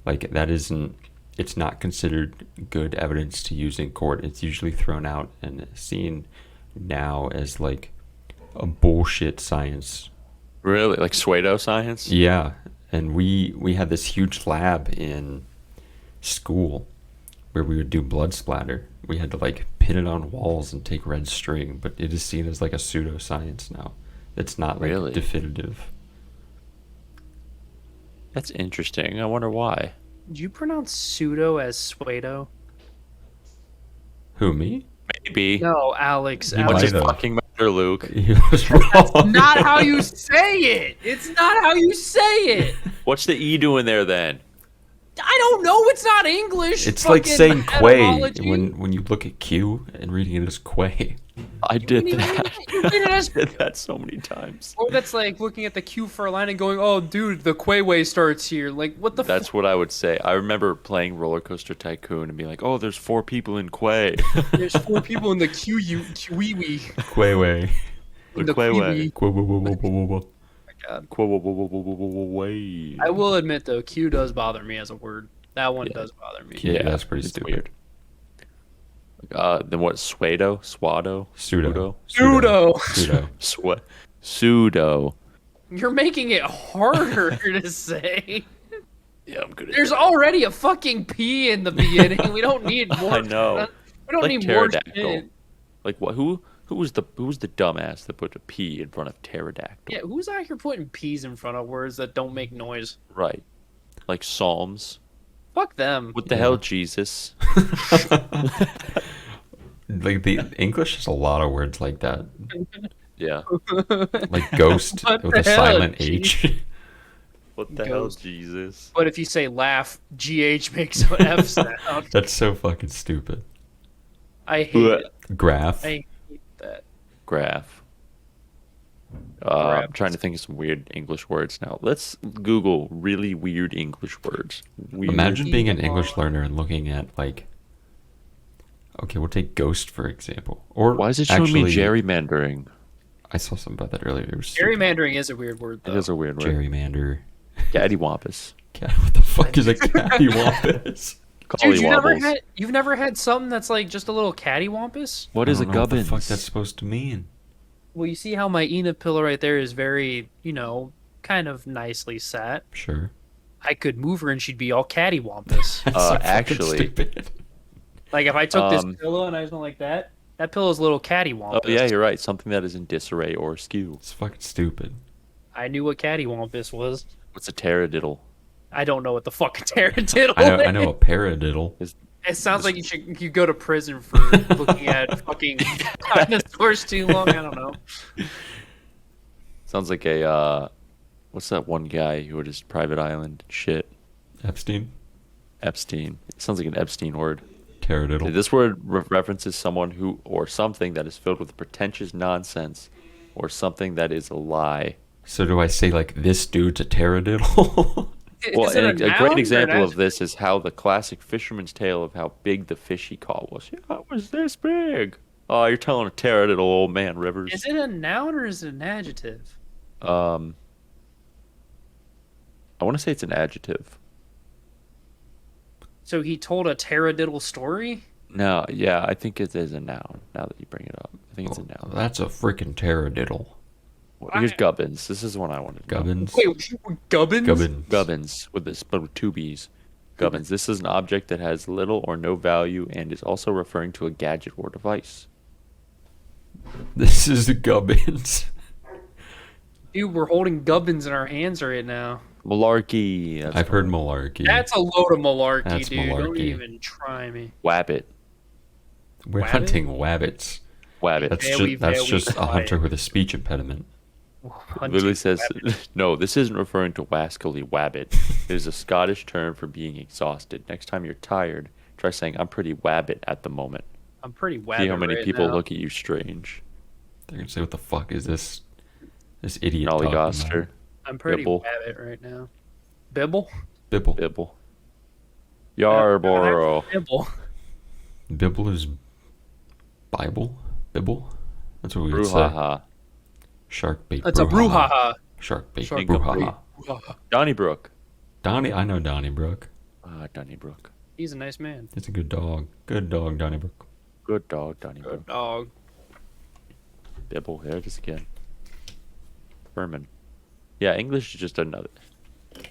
Like, that isn't, it's not considered good evidence to use in court. It's usually thrown out and seen now as, like, a bullshit science. Really? Like pseudoscience? Yeah. and we had this huge lab in school where we would do blood splatter. We had to like pin it on walls and take red string, but it is seen as like a pseudoscience now. It's not like Really? definitive. That's interesting. I wonder why. Do you pronounce pseudo as pseudo? Who, me? Maybe. No, Alex. He What's might his have. fucking matter, Luke? He was wrong. Not how you say it. It's not how you say it. What's the E doing there then? I don't know. It's not English. It's like fucking saying quay etymology. when you look at Q and reading it as quay. I did You that. read it I as- did that so many times. Or that's like looking at the Q for a line and going, "Oh, dude, the Quayway starts here." Like, what the? That's what I would say. I remember playing Roller Coaster Tycoon and being like, "Oh, there's 4 people in Quay." There's 4 people in the Kiwi. Quayway. In the Quayway. Kiwi. God. Way. I will admit though, Q does bother me as a word. That one Yeah. does bother me. Yeah, that's pretty it's stupid. Weird. Then what? Swado? Swado? Pseudo. Pseudo. Pseudo. You're making it harder to say. Yeah, I'm good at There's that. already a fucking P in the beginning. We don't need more. I know. We don't Like need more pterodactyl. shit. Like what? Who was the dumbass that put a P in front of pterodactyl? Yeah, who's out here putting P's in front of words that don't make noise? Right. Like Psalms. Fuck them. What the hell, Jesus? Like the English has a lot of words like that. Yeah. Like ghost What with the a hell, silent H. What the hell, Ghost. Jesus? But if you say laugh, GH makes an F sound. That's so fucking stupid. I hate it. Graph. I hate that. Graph. Graph. I'm trying to think of some weird English words now. Let's Google really weird English words. Weird. Imagine being an English learner and looking at like. Okay, we'll take ghost for example. Or Why is it showing actually, me gerrymandering? I saw something about that earlier. It was stupid. Gerrymandering is a weird word, though. It is a weird word. Gerrymander. Cattywampus. Cat, what the fuck is a cattywampus? Dude, Collywobbles. you've never had something that's like just a little cattywampus? What is a I don't know what the gubbins? fuck that's supposed to mean? Well, you see how my Enid pillow right there is very, kind of nicely sat. Sure. I could move her and she'd be all cattywampus. That's so fucking actually- stupid. Like if I took this Um, pillow and I just went like that pillow's a little cattywampus. Oh yeah, you're right. Something that is in disarray or askew. It's fucking stupid. I knew what cattywampus was. What's a taradiddle? I don't know what the fuck a taradiddle I know is. a paradiddle. It sounds like you go to prison for looking at fucking dinosaurs too long. I don't know. Sounds like a what's that one guy who had his private island and shit? Epstein. Epstein. It sounds like an Epstein word. Taradiddle. This word references someone who or something that is filled with pretentious nonsense or something that is a lie. So do I say like this dude's a taradiddle? Well, Is it and a noun or great an example of adjective? this is how the classic fisherman's tale of how big the fish he caught was. Yeah, it was this big. Oh, you're telling a taradiddle, old man Rivers. Is it a noun or is it an adjective? I want to say it's an adjective. So he told a taradiddle story? No, yeah, I think it is a noun. Now that you bring it up, I think it's a noun. That's a freaking taradiddle. Well, here's gubbins. This is one I wanted. to know. Gubbins. Wait, gubbins? Gubbins. Gubbins with this, but with 2 B's. Gubbins. This is an object that has little or no value and is also referring to a gadget or device. This is the gubbins. Dude, we're holding gubbins in our hands right now. Malarkey. I've heard malarkey. That's a load of malarkey, That's dude. Don't malarkey. even try me. Wabbit. We're Wabbit? hunting wabbits. Wabbit. Very, That's very a hunter quiet. with a speech impediment. Literally says, no, this isn't referring to wascally wabbit. It is a Scottish term for being exhausted. Next time you're tired, try saying, I'm pretty wabbit at the moment. I'm pretty wet. See how many right people now. look at you strange. They're gonna say, "What the fuck is this idiot talking Nollygoster. about?" I'm pretty Bibble. wabbit right now. Bibble? Bibble. Bibble. Yarborough. Bibble. Bibble is Bible. Bibble. That's what we would say. Brouhaha. Shark bait. It's a brouhaha. Shark bait. Shark Brouhaha. Donnybrook. Donnie, I know Donnybrook. Donnybrook. He's a nice man. It's a good dog. Good dog, Donnybrook. Good dog, Donnybrook. Good dog. Bibble. There it is again. Furman. Yeah, English is just another.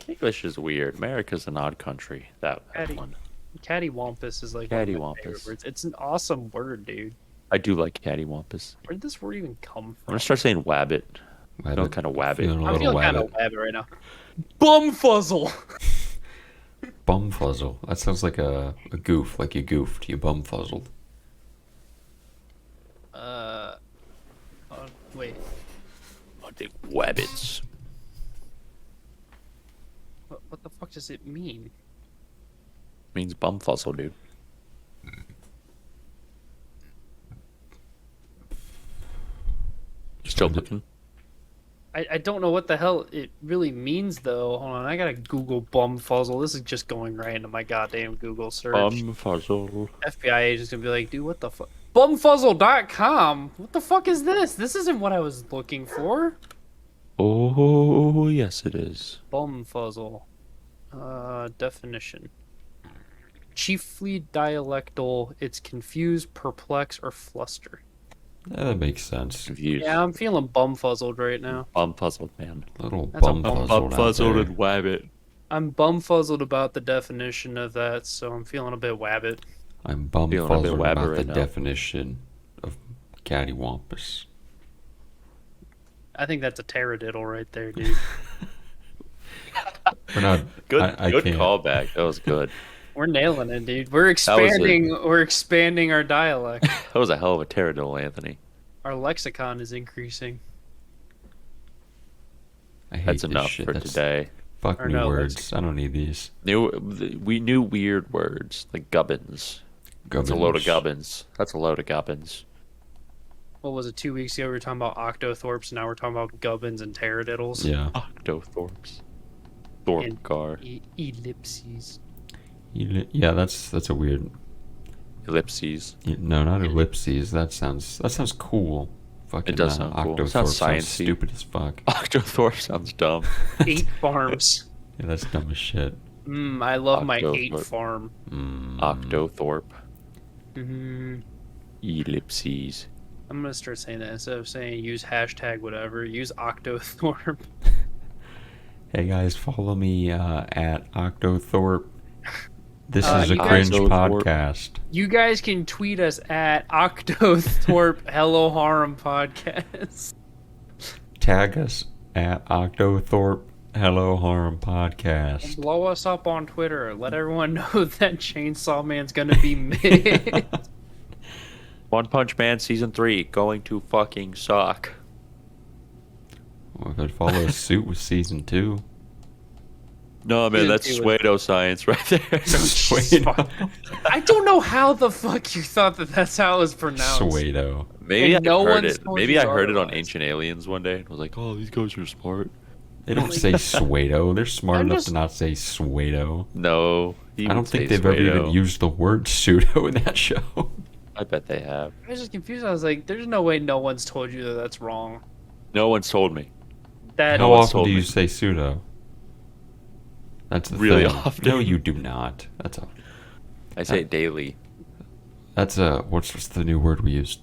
English is weird. America's an odd country. That one. Cattywampus is like one of my Cattywampus. favorite words. It's an awesome word, dude. I do like cattywampus. Where did this word even come I'm from? gonna start saying wabbit. Wabbit. Feeling kind of wabbit. Feeling a I'm little feeling kind of wabbit. wabbit right now. Bumfuzzle. Bumfuzzle. That sounds like a goof. Like you goofed. You bumfuzzled. Wait. I think wabbits. What the fuck does it mean? Means bumfuzzle, dude. You still looking? I don't know what the hell it really means though. Hold on, I gotta Google bumfuzzle. This is just going right into my goddamn Google search. Bumfuzzle. FBI agent's gonna be like, dude, what the fuck? Bumfuzzle.com? What the fuck is this? This isn't what I was looking for. Oh, yes, it is. Bumfuzzle. Definition. Chiefly dialectal, it's confuse, perplex, or fluster. Yeah, that makes sense. Confused. Yeah, I'm feeling bumfuzzled right now. Bumfuzzled, man. Little That's a bumfuzzled out Bumfuzzled there. and wabbit. I'm bumfuzzled about the definition of that, so I'm feeling a bit wabbit. I'm Feeling a bit bumfuzzled wabbit about right the now. definition of cattywampus. I think that's a taradiddle right there, dude. We're not. Good, I good can't. callback. That was good. We're nailing it, dude. We're was expanding. We're expanding our dialect. That was a hell of a taradiddle, Anthony. Our lexicon is increasing. I hate That's this enough shit. for That's today. fuck Or new no, words. I don't need these. We knew weird words like gubbins. That's a load of gubbins. That's a load of gubbins. What was it? 2 weeks ago we were talking about octothorpes. Now we're talking about gubbins and taradiddles. Yeah. Octothorpes. Thorpgar. Ellipses. Yeah, that's a weird. Ellipses. No, not ellipses. That sounds cool. Fucking It does sound cool. Octothorpe It sounds sounds sciencey. stupid as fuck. Octothorpe sounds dumb. 8 farms. Yeah, that's dumb as shit. I love my 8 Octothorpe. farm. Octothorpe. Mm, Ellipses. I'm gonna start saying that instead of saying use hashtag whatever. Use octothorpe. Hey guys, follow me at Octothorpe. This is a you guys- cringe Octothorpe. podcast. You guys can tweet us at octothorpe Hello Harem podcast. Tag us at Octothorpe Hello Harem podcast. Blow us up on Twitter. Let everyone know that Chainsaw Man's gonna be mid. One Punch Man Season 3 going to fucking suck. Well, if I'd follow suit with season 2. No, man, Season that's 2 was- pseudo science right there. Suedo. I don't know how the fuck you thought that that's how it was pronounced. Suedo. Maybe And I no heard one's it. told Maybe you I heard it on otherwise. Ancient Aliens one day and was like, "Oh, these guys are smart." They don't say Suedo. They're smart I'm enough just- to not say Suedo. No, he I don't would think say they've ever even pseudo. used the word pseudo in that show. I bet they have. I was just confused. I was like, "There's no way no one's told you that that's wrong." No one's told me. That How one's often told do you me. say pseudo? That's the Really thing. often. No, you do not. I say it daily. That's what's the new word we used?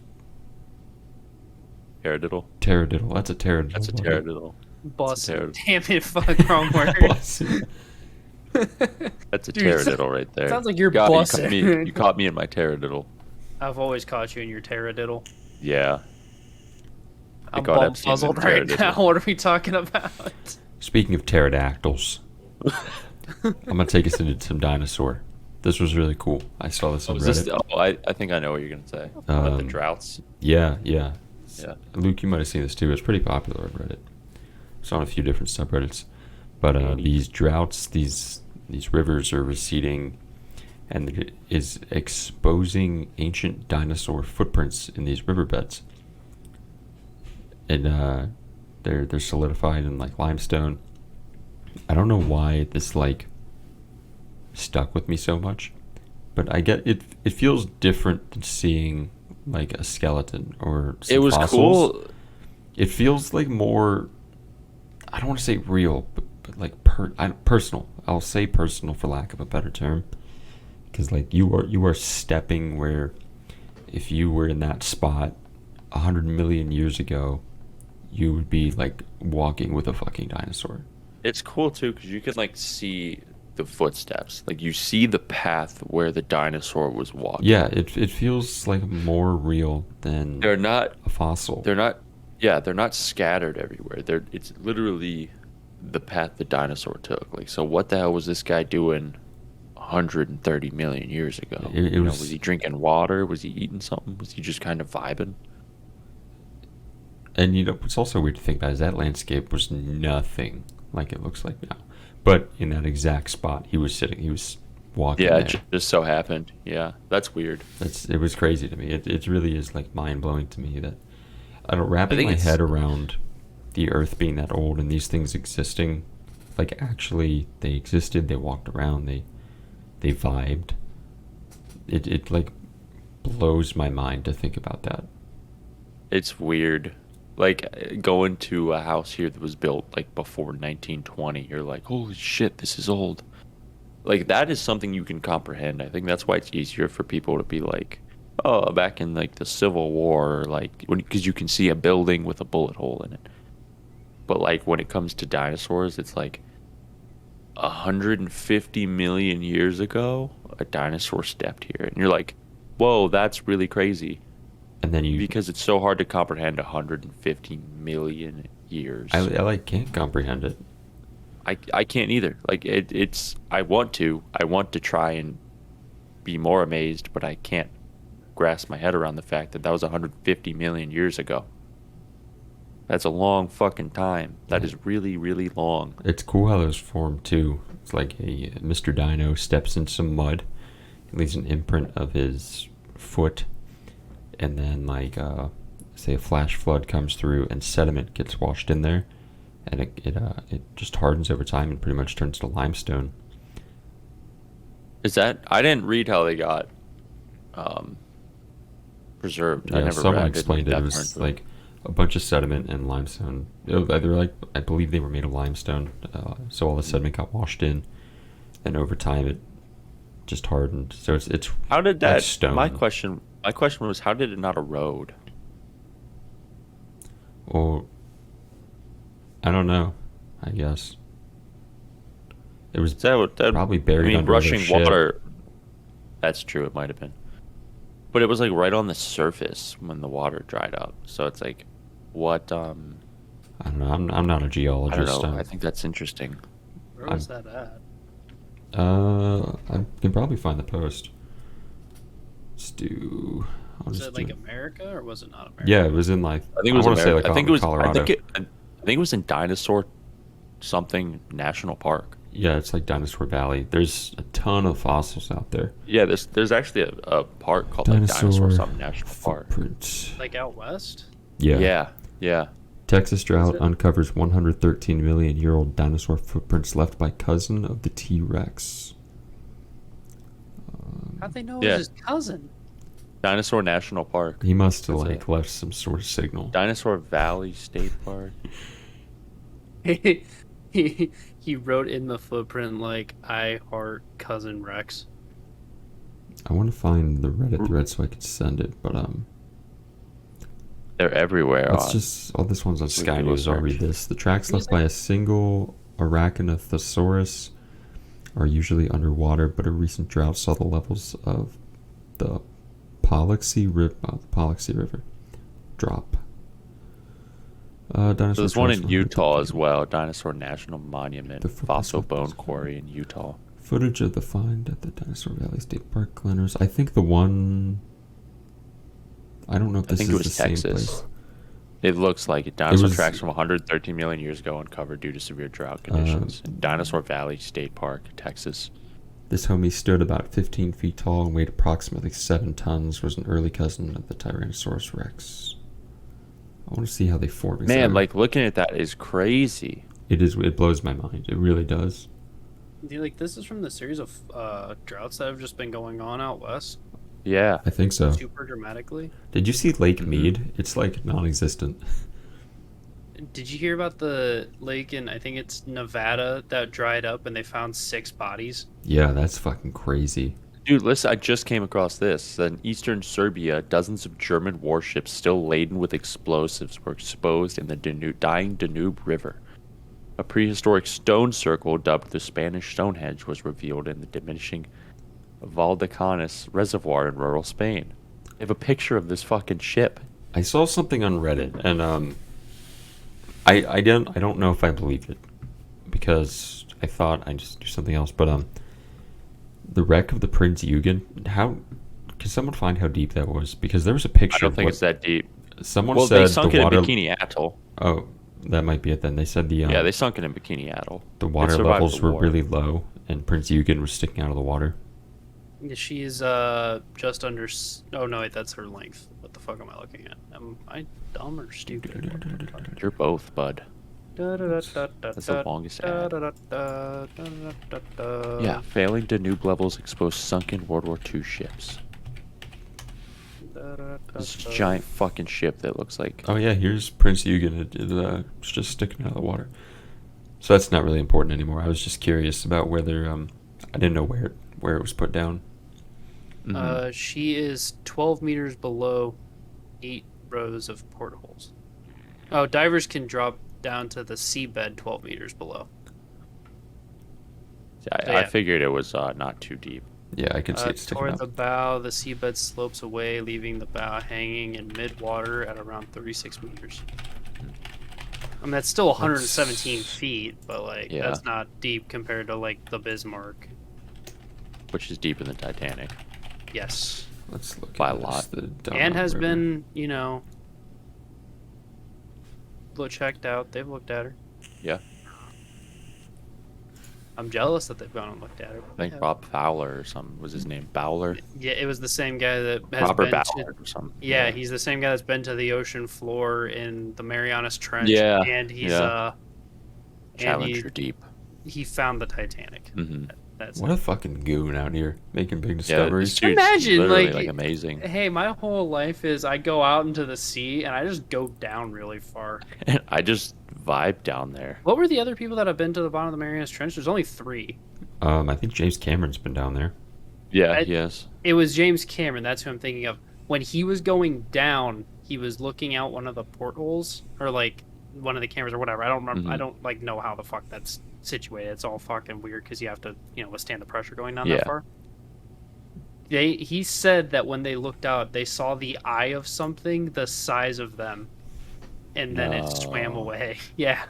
Paradiddle. Taradiddle. That's a taradiddle. That's a taradiddle. bus. Terrible. Damn it! Fuck wrong word. Bussing. That's a Dude, taradiddle right there. sounds like you're Got- bussing. You caught me in my taradiddle. I've always caught you in your taradiddle. Yeah. I'm got bum Epstein's puzzled in right taradiddle. now. What are we talking about? Speaking of pterodactyls, I'm gonna take us into some dinosaur. This was really cool. I saw this on Was this, Reddit. I think I know what you're gonna say. About the Um, droughts. Yeah. Yeah. Luke, you might have seen this too. It's pretty popular on Reddit. It's on a few different subreddits. But these droughts, these rivers are receding, and it is exposing ancient dinosaur footprints in these riverbeds. And they're solidified in like limestone. I don't know why this like stuck with me so much, but I get it. It feels different than seeing like a skeleton or some It was fossils. cool. It feels like more. I don't want to say real, but like personal. I'll say personal for lack of a better term, because like you are stepping where, if you were in that spot 100 million years ago, you would be like walking with a fucking dinosaur. It's cool too because you can like see the footsteps. Like you see the path where the dinosaur was walking. Yeah, it feels like more real than They're not. a fossil. They're not. Yeah, they're not scattered everywhere. It's literally the path the dinosaur took. Like, so what the hell was this guy doing 130 million years ago? It was- was he drinking water? Was he eating something? Was he just kind of vibing? And what's also weird to think about is that landscape was nothing like it looks like now. But in that exact spot, he was walking Yeah, there. it just so happened. Yeah, that's weird. It was crazy to me. It really is like mind blowing to me that I don't wrap think my it's- head around the Earth being that old and these things existing. Like actually, they existed. They walked around. They vibed. It like blows my mind to think about that. It's weird. Like going to a house here that was built like before 1920, you're like, holy shit, this is old. Like that is something you can comprehend. I think that's why it's easier for people to be like, oh, back in like the Civil War, or like because you can see a building with a bullet hole in it. But like when it comes to dinosaurs, it's like 150 million years ago, a dinosaur stepped here, and you're like, whoa, that's really crazy. And then Because it's so hard to comprehend 150 million years. I like can't comprehend it. I can't either. Like it's I want to try and be more amazed, but I can't grasp my head around the fact that was 150 million years ago. That's a long fucking time. That is really, really long. It's cool how those form too. It's like a Mr. Dino steps in some mud, he leaves an imprint of his foot, and then like say a flash flood comes through and sediment gets washed in there, and it just hardens over time and pretty much turns to limestone. Is that I didn't read how they got preserved. I Yeah, never someone read explained it. It was into like a bunch of sediment and limestone. They were like, I believe they were made of limestone, so all the sediment got washed in, and over time it just hardened. So it's How did like that? stone. My question was, how did it not erode? Or I don't know. I guess it was That probably buried I mean, under other rushing shit. water. That's true. It might have been, but it was like right on the surface when the water dried up. So it's like, what? I don't know. I'm not a I geologist. don't know. I think that's interesting. Where was that at? I can probably find the post. I'll Was just it like do- America or was it not America? Yeah, it was in like I think it was wanna say America. like I think it was. Colorado. I think it was in Dinosaur something national park. Yeah, it's like Dinosaur Valley. There's a ton of fossils out there. Yeah, there's actually a park called like Dinosaur something national park. footprint. Like out west? Yeah. Yeah. Texas drought it? uncovers 113 million year old dinosaur footprints left by cousin of the T-Rex. How'd they know it Yeah. was his cousin? Dinosaur National Park. He must have That's like it. left some sort of signal. Dinosaur Valley State Park. he wrote in the footprint like I heart cousin Rex. I want to find the Reddit thread so I could send it, but They're everywhere. let's just. Oh, this one's on Sky Google News. I'll read search. this. The tracks left by a single Arachnothosaurus are usually underwater, but a recent drought saw the levels of the Paluxy River drop. Dinosaur So there's one tracks in from Utah 113 as well. Dinosaur National Monument, The footprints fossil of bone dinosaurs. quarry in Utah. Footage of the find at the Dinosaur Valley State Park, Glenrose. I think the one. I don't know if I this think is it was the same Texas. place. It looks like it. Dinosaur was- tracks from 113 million years ago uncovered due to severe drought conditions. in Dinosaur Valley State Park, Texas. This homie stood about 15 feet tall and weighed approximately 7 tons. Was an early cousin of the Tyrannosaurus Rex. I want to see how they form. Man, like looking at that is crazy. it is. It blows my mind. It really does. Like this is from the series of droughts that have just been going on out west, Yeah. I think so. super dramatically. Did you see Lake Mead? It's like non-existent. Did you hear about the lake in I think it's Nevada that dried up and they found 6 bodies? Yeah, that's fucking crazy. Dude, listen, I just came across this. In eastern Serbia, dozens of German warships still laden with explosives were exposed in the dying Danube River. A prehistoric stone circle dubbed the Spanish Stonehenge was revealed in the diminishing Valdecañas Reservoir in rural Spain. They have a picture of this fucking ship. I saw something on Reddit, and I don't know if I believed it because I thought I'd just do something else. But the wreck of the Prince Eugen. How can someone find how deep that was? Because there was a picture. I don't think it's that deep. Someone Well, said they sunk the it water. in Bikini Atoll. Oh, that might be it then. They said the Yeah, they sunk it in Bikini Atoll. the It water survived levels the were war. really low, and Prince Eugen was sticking out of the water. She's just under. Oh no, wait, that's her length. What the fuck am I looking at? Am I dumb or stupid? You're both, bud. That's the longest ad. Yeah, failing to noob levels exposed sunken World War II ships. This giant fucking ship that looks like... Oh yeah, here's Prince Eugen. It's just sticking out of the water. So that's not really important anymore. I was just curious about whether I didn't know where it was put down. She is 12 meters below 8 rows of portholes. Oh, divers can drop down to the seabed 12 meters below. I figured it was not too deep. Yeah, I can see it sticking Toward up. the bow, the seabed slopes away, leaving the bow hanging in mid-water at around 36 meters. I mean, that's still 117 feet, but, like, Yeah. that's not deep compared to, like, the Bismarck. Which is deep in the Titanic. Yes. Let's look By at a lot. The And has River. been, checked out. They've looked at her. Yeah. I'm jealous that they've gone and looked at her. I think Rob Fowler or something was his name. Bowler? Yeah, it was the same guy that has Robert been Ballard or something. Yeah, he's the same guy that's been to the ocean floor in the Marianas Trench. Yeah, And he's yeah. and Challenger Deep. he found the Titanic. Mm-hmm. That's What a fucking goon out here making big Yeah, discoveries. this dude's Imagine, literally, like, amazing. Hey, my whole life is I go out into the sea and I just go down really far. I just vibe down there. What were the other people that have been to the bottom of the Marianas Trench? There's only 3. I think James Cameron's been down there. Yeah, I- yes. It was James Cameron. That's who I'm thinking of. When he was going down, he was looking out one of the portholes or like one of the cameras or whatever. I don't remember. Mhm. I don't like know how the fuck that's situated. It's all fucking weird because you have to withstand the pressure going down Yeah. that far. He said that when they looked out, they saw the eye of something the size of them, and then it swam No. away. Yeah.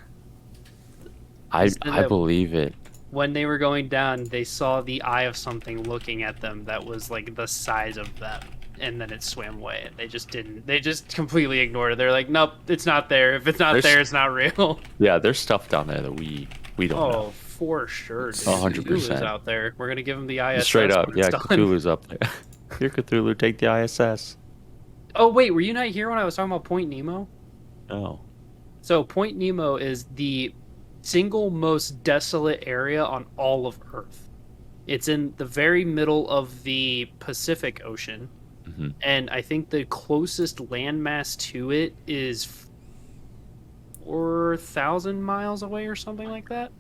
I said that- believe it. When they were going down, they saw the eye of something looking at them that was like the size of them, and then it swam away. And they just didn't. They just completely ignored it. They're like, "Nope, it's not there. If it's not There's- there, it's not real." Yeah, there's stuff down there that we don't Oh, know. for sure. Dude. 100%. Cthulhu's out there. We're gonna give him the ISS. Straight up, when yeah, it's done. Cthulhu's up there. Here, Cthulhu, take the ISS. Oh wait, were you not here when I was talking about Point Nemo? No. So Point Nemo is the single most desolate area on all of Earth. It's in the very middle of the Pacific Ocean, Mhm. and I think the closest landmass to it is 4,000 miles away or something like that.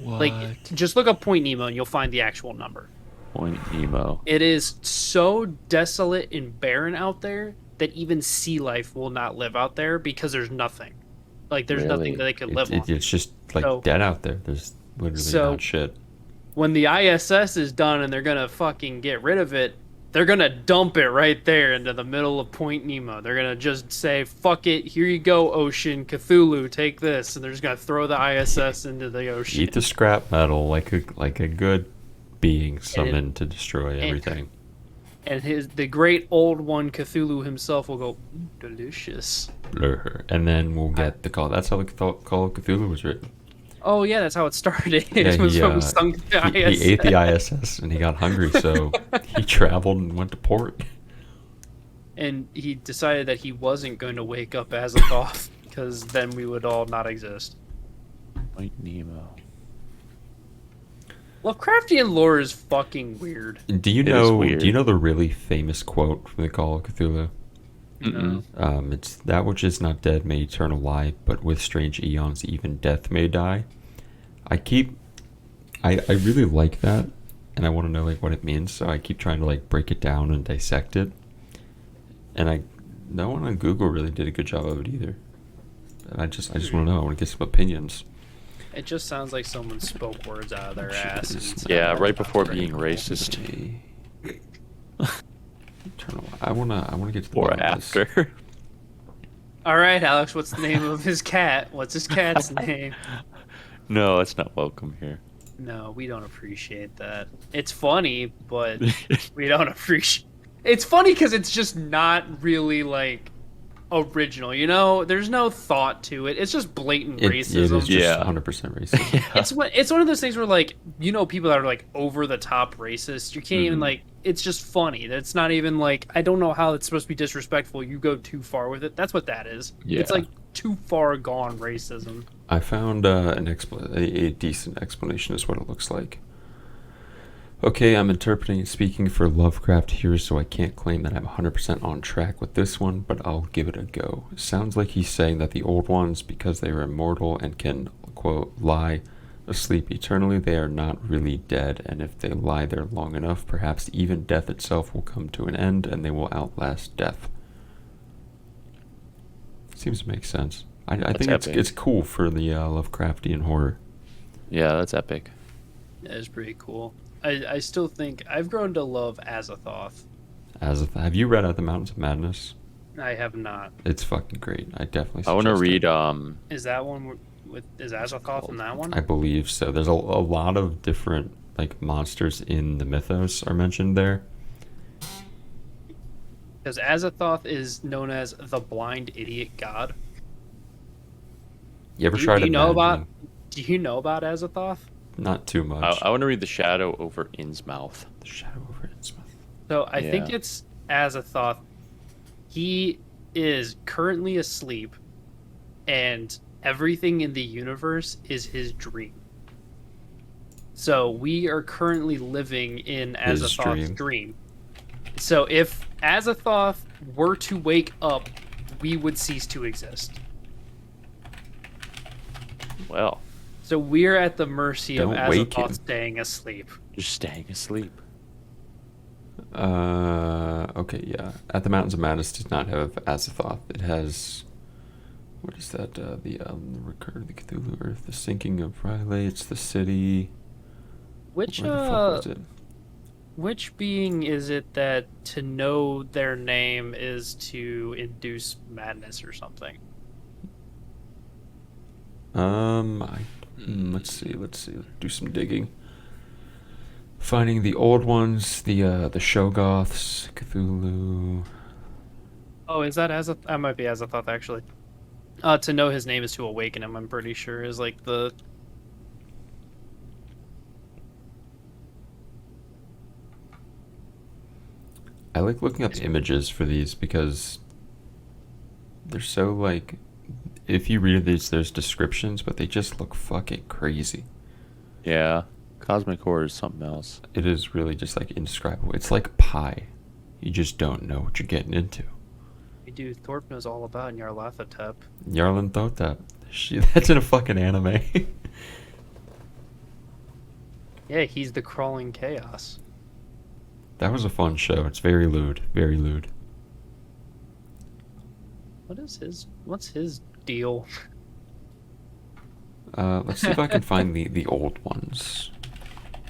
What? Like, just look up Point Nemo and you'll find the actual number. Point Nemo. It is so desolate and barren out there that even sea life will not live out there because there's nothing. Like, there's Really? nothing that they could live on. It's just like So- dead out there. There's literally not shit. When the ISS is done and they're gonna fucking get rid of it, they're gonna dump it right there into the middle of Point Nemo. They're gonna just say, "Fuck it, here you go, ocean, Cthulhu, take this," and they're just gonna throw the ISS into the ocean. Eat the scrap metal like a good being summoned to destroy everything. And the great old one, Cthulhu himself, will go, delicious. Blur. And then we'll get the call. That's how the Call of Cthulhu was written. Oh yeah, that's how it started. Yeah, It was when we sunk the he ISS. ate the ISS and he got hungry, so he traveled and went to port. And he decided that he wasn't going to wake up as a Thoth, because then we would all not exist. Point Nemo. Lovecraftian lore is fucking weird. Do you It is know? weird. Do you know the really famous quote from the Call of Cthulhu? Mm-mm. It's that which is not dead may eternal lie, but with strange eons even death may die. I really like that, and I want to know like what it means. So I keep trying to like break it down and dissect it. And no one on Google really did a good job of it either. And I just want to know. I want to get some opinions. It just sounds like someone spoke words out of their ass. And said, Yeah, right "Oh, before great." being racist. I wanna get to the Or bottom of this. after. All right, Alex. What's the name of his cat? What's his cat's name? No, it's not welcome here. No, we don't appreciate that. It's funny, but we don't appreciate. It's funny because it's just not really like original. You know, there's no thought to it. It's just blatant It racism. is just Yeah. 100% racist. Yeah. It's one of those things where like people that are like over the top racist. You can't even Mhm. like. It's just funny. That's not even like I don't know how it's supposed to be disrespectful. You go too far with it. That's what that is. It's Yeah. like too far gone racism. I found a decent explanation is what it looks like. Okay, I'm interpreting and speaking for Lovecraft here, so I can't claim that I'm 100% on track with this one, but I'll give it a go. It sounds like he's saying that the old ones, because they are immortal and can, quote, lie asleep eternally, they are not really dead, and if they lie there long enough, perhaps even death itself will come to an end, and they will outlast death. Seems to make sense. I think epic. it's cool for the Lovecraftian horror. Yeah, that's epic. That is pretty cool. I still think I've grown to love Azathoth. Have you read At the Mountains of Madness? I have not. It's fucking great. I definitely I want to suggest it. read Is that one is Azathoth in that one? I believe so. There's a lot of different like monsters in the mythos are mentioned there. Because Azathoth is known as the blind idiot god. You ever Do tried you know about? imagining- Do you know about Azathoth? Not too much. I want to read The Shadow over Innsmouth. The Shadow over Innsmouth. So I think Yeah. it's Azathoth. He is currently asleep, and everything in the universe is his dream. So we are currently living in His Azathoth's dream. So if Azathoth were to wake up, we would cease to exist. Well, So we're at the mercy of Don't wake Azathoth him. staying asleep. just staying asleep. Okay, yeah. At the Mountains of Madness does not have Azathoth. It has, what is that? The recur, the Cthulhu Earth, the sinking of Riley. It's the city. Which Where the fuck was it? which being is it that to know their name is to induce madness or something? Let's see. Let's do some digging. Finding the old ones, the Shoggoths, Cthulhu. Oh, is that Azathoth? That might be Azathoth actually. To know his name is to awaken him. I'm pretty sure is like the. I like looking up images for these because they're so like, if you read these, there's descriptions, but they just look fucking crazy. Yeah, Cosmic Horror is something else. It is really just like indescribable. It's like pie. You just don't know what you're getting into. We do. Thorpe knows all about Nyarlathotep. Yarlin Thotep. That's in a fucking anime. Yeah, he's the crawling chaos. That was a fun show. It's very lewd. Very lewd. What's his deal? Let's see if I can find the old ones.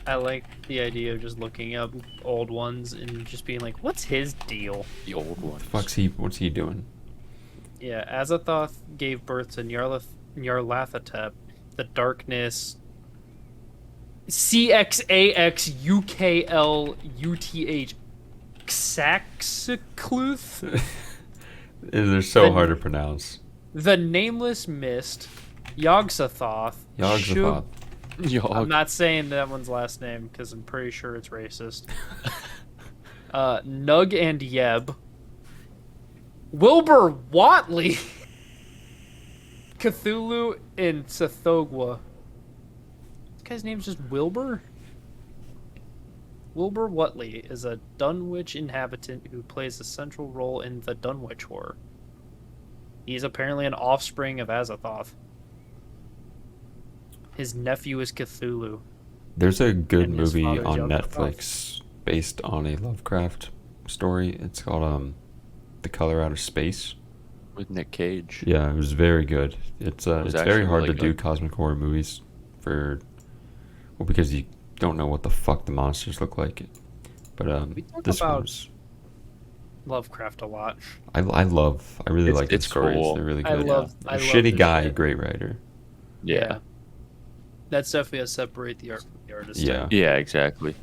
I like the idea of just looking up old ones and just being like, what's his deal? The old ones. What's he doing? Yeah, Azathoth gave birth to Nyarlathotep, the darkness. CXAXUKLUTH. Xaxacluth? They're so hard to pronounce. The Nameless Mist. Yog-Sothoth. Yog-Sothoth. I'm not saying that one's last name because I'm pretty sure it's racist. Nug and Yeb. Wilbur Watley. Cthulhu and Sathogwa. This guy's name's just Wilbur? Wilbur Watley is a Dunwich inhabitant who plays a central role in the Dunwich Horror. He's apparently an offspring of Azathoth. His nephew is Cthulhu. There's a good And his movie father is on Yog-Sothoth. Netflix based on a Lovecraft story. It's called The Color Out of Space. With Nick Cage. Yeah, it was very good. It's was it's actually very hard really to do good. cosmic horror movies because you don't know what the fuck the monsters look like. But We talk this about- one's Lovecraft a lot. I really like the it's stories. cool. They're really I good. love Shitty this guy, shit. great writer. Yeah. That's definitely a separate the art from the artist. Yeah. Yeah, exactly.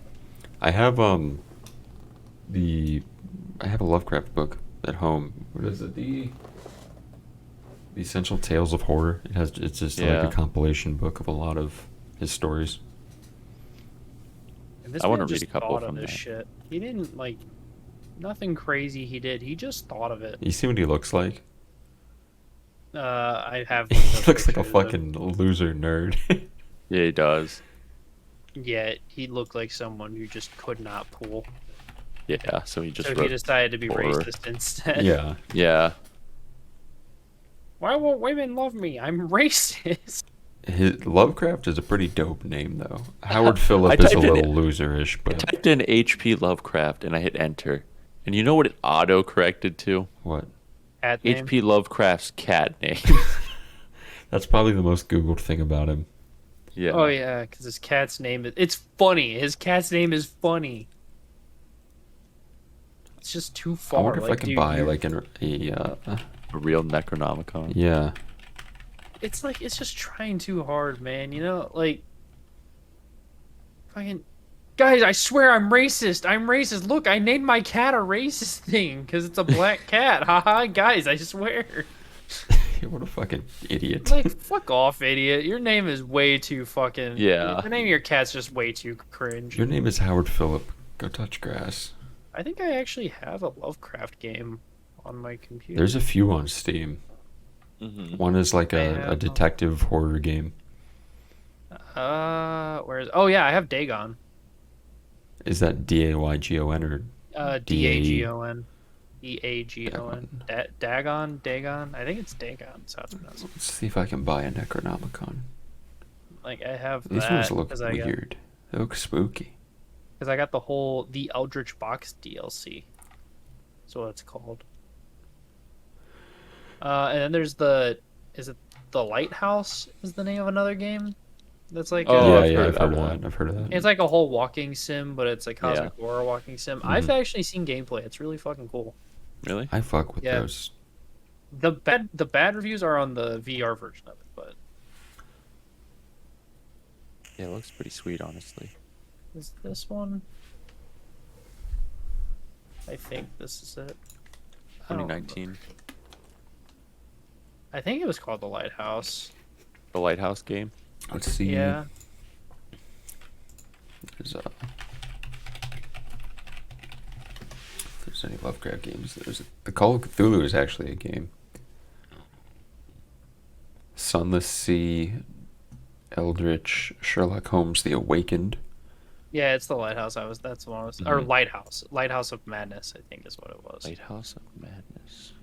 I have I have a Lovecraft book at home. What is it? The Essential Tales of Horror. It's just like Yeah. a compilation book of a lot of his stories. And this I wanna man read just a couple thought of from this that. shit. He didn't like nothing crazy he did. He just thought of it. You see what he looks like? I have. He looks like a pictures of- fucking loser nerd. Yeah, he does. Yeah, he looked like someone who just could not pull. Yeah, so he just So he wrote decided to be horror. racist instead. Yeah. Yeah. Why won't women love me? I'm racist. His Lovecraft is a pretty dope name though. Howard I Phillip is a typed in little it. loserish, I but typed in H.P. Lovecraft and I hit enter. And you know what it auto corrected to? what? At name. H.P. Lovecraft's cat name. That's probably the most Googled thing about him. Yeah. Oh yeah, because his cat's name it's funny. His cat's name is funny. It's just too I far. wonder if I like, could dude, buy you're- like A real Necronomicon. yeah. It's like it's just trying too hard, man. You know, like fucking guys. I swear I'm racist. I'm racist. Look, I named my cat a racist thing because it's a black cat. Haha, guys, I swear. What a fucking idiot. Like, fuck off, idiot. Your name is way too fucking. Yeah. The name of your cat's just way too cringe. Your name is Howard Phillip. Go touch grass. I think I actually have a Lovecraft game on my computer. There's a few on Steam. Mm-hmm. One is like I a have- detective horror game. Where is? Oh yeah, I have Dagon. Is that Daygon or Dagon. Eagon. Dagon. I think it's Dagon. That's how it's pronounced. let's see if I can buy a Necronomicon. Like I have These that ones look because I got weird. They look spooky. the Eldritch Box DLC. That's what it's called. And then there's is it the Lighthouse? Is the name of another game? That's like Oh, yeah, I've yeah, heard I've heard that of one. that. I've heard of that. it's like a whole walking sim, but it's a cosmic Yeah. horror walking sim. Mm-hmm. I've actually seen gameplay. It's really fucking cool. Really? I fuck with Yeah. those. The bad reviews are on the VR version of it, but Yeah, it looks pretty sweet, honestly. is this one? I think this is it. I don't remember. 2019. I think it was called the Lighthouse. The Lighthouse Game. Let's see. Yeah. There's if there's any Lovecraft games. The Call of Cthulhu is actually a game. Sunless Sea, Eldritch, Sherlock Holmes: The Awakened. Yeah, it's the Lighthouse. That's the one I was or Mhm. Lighthouse of Madness, I think is what it was. Lighthouse of Madness.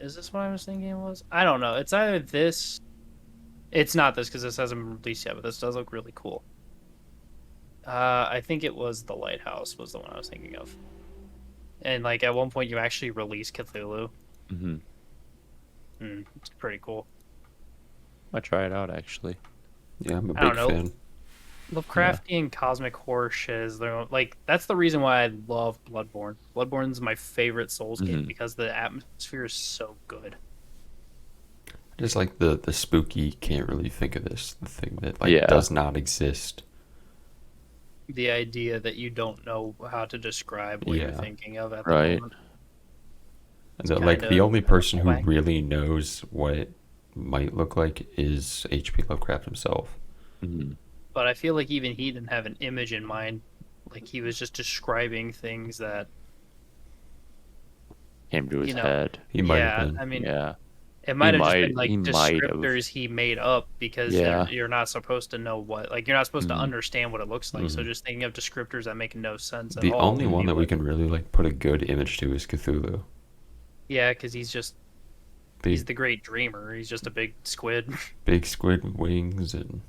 Is this what I was thinking it was? I don't know. It's either this. It's not this because this hasn't been released yet, but this does look really cool. I think it was the Lighthouse was the one I was thinking of. And like at one point you actually release Cthulhu. Mm-hmm. It's pretty cool. Might try it out, actually. Yeah, I'm a I don't big know. fan. Lovecraftian cosmic horror shit is like that's the reason why I love Bloodborne. Bloodborne's my favorite Souls game Mhm. because the atmosphere is so good. Just like the spooky, can't really think of this. The thing that like Yeah. does not exist. The idea that you don't know how to describe what you're Yeah. thinking of at Right. the moment. And that, like the kinda only person who whack. really knows what it might look like is H.P. Lovecraft himself. Mm-hmm. But I feel like even he didn't have an image in mind. Like he was just describing things that Came to his You know, head. He might yeah, have been. I mean Yeah. it might have just been might- like he might have. descriptors he made up because Yeah. you're not supposed to know what like you're not supposed to Mhm. understand what it looks like. So Mhm. just thinking of descriptors that make no sense at The all. only would one be that we like- can really like put a good image to is Cthulhu. Yeah, because he's just Big, he's the great dreamer. He's just a big squid. big squid with wings, and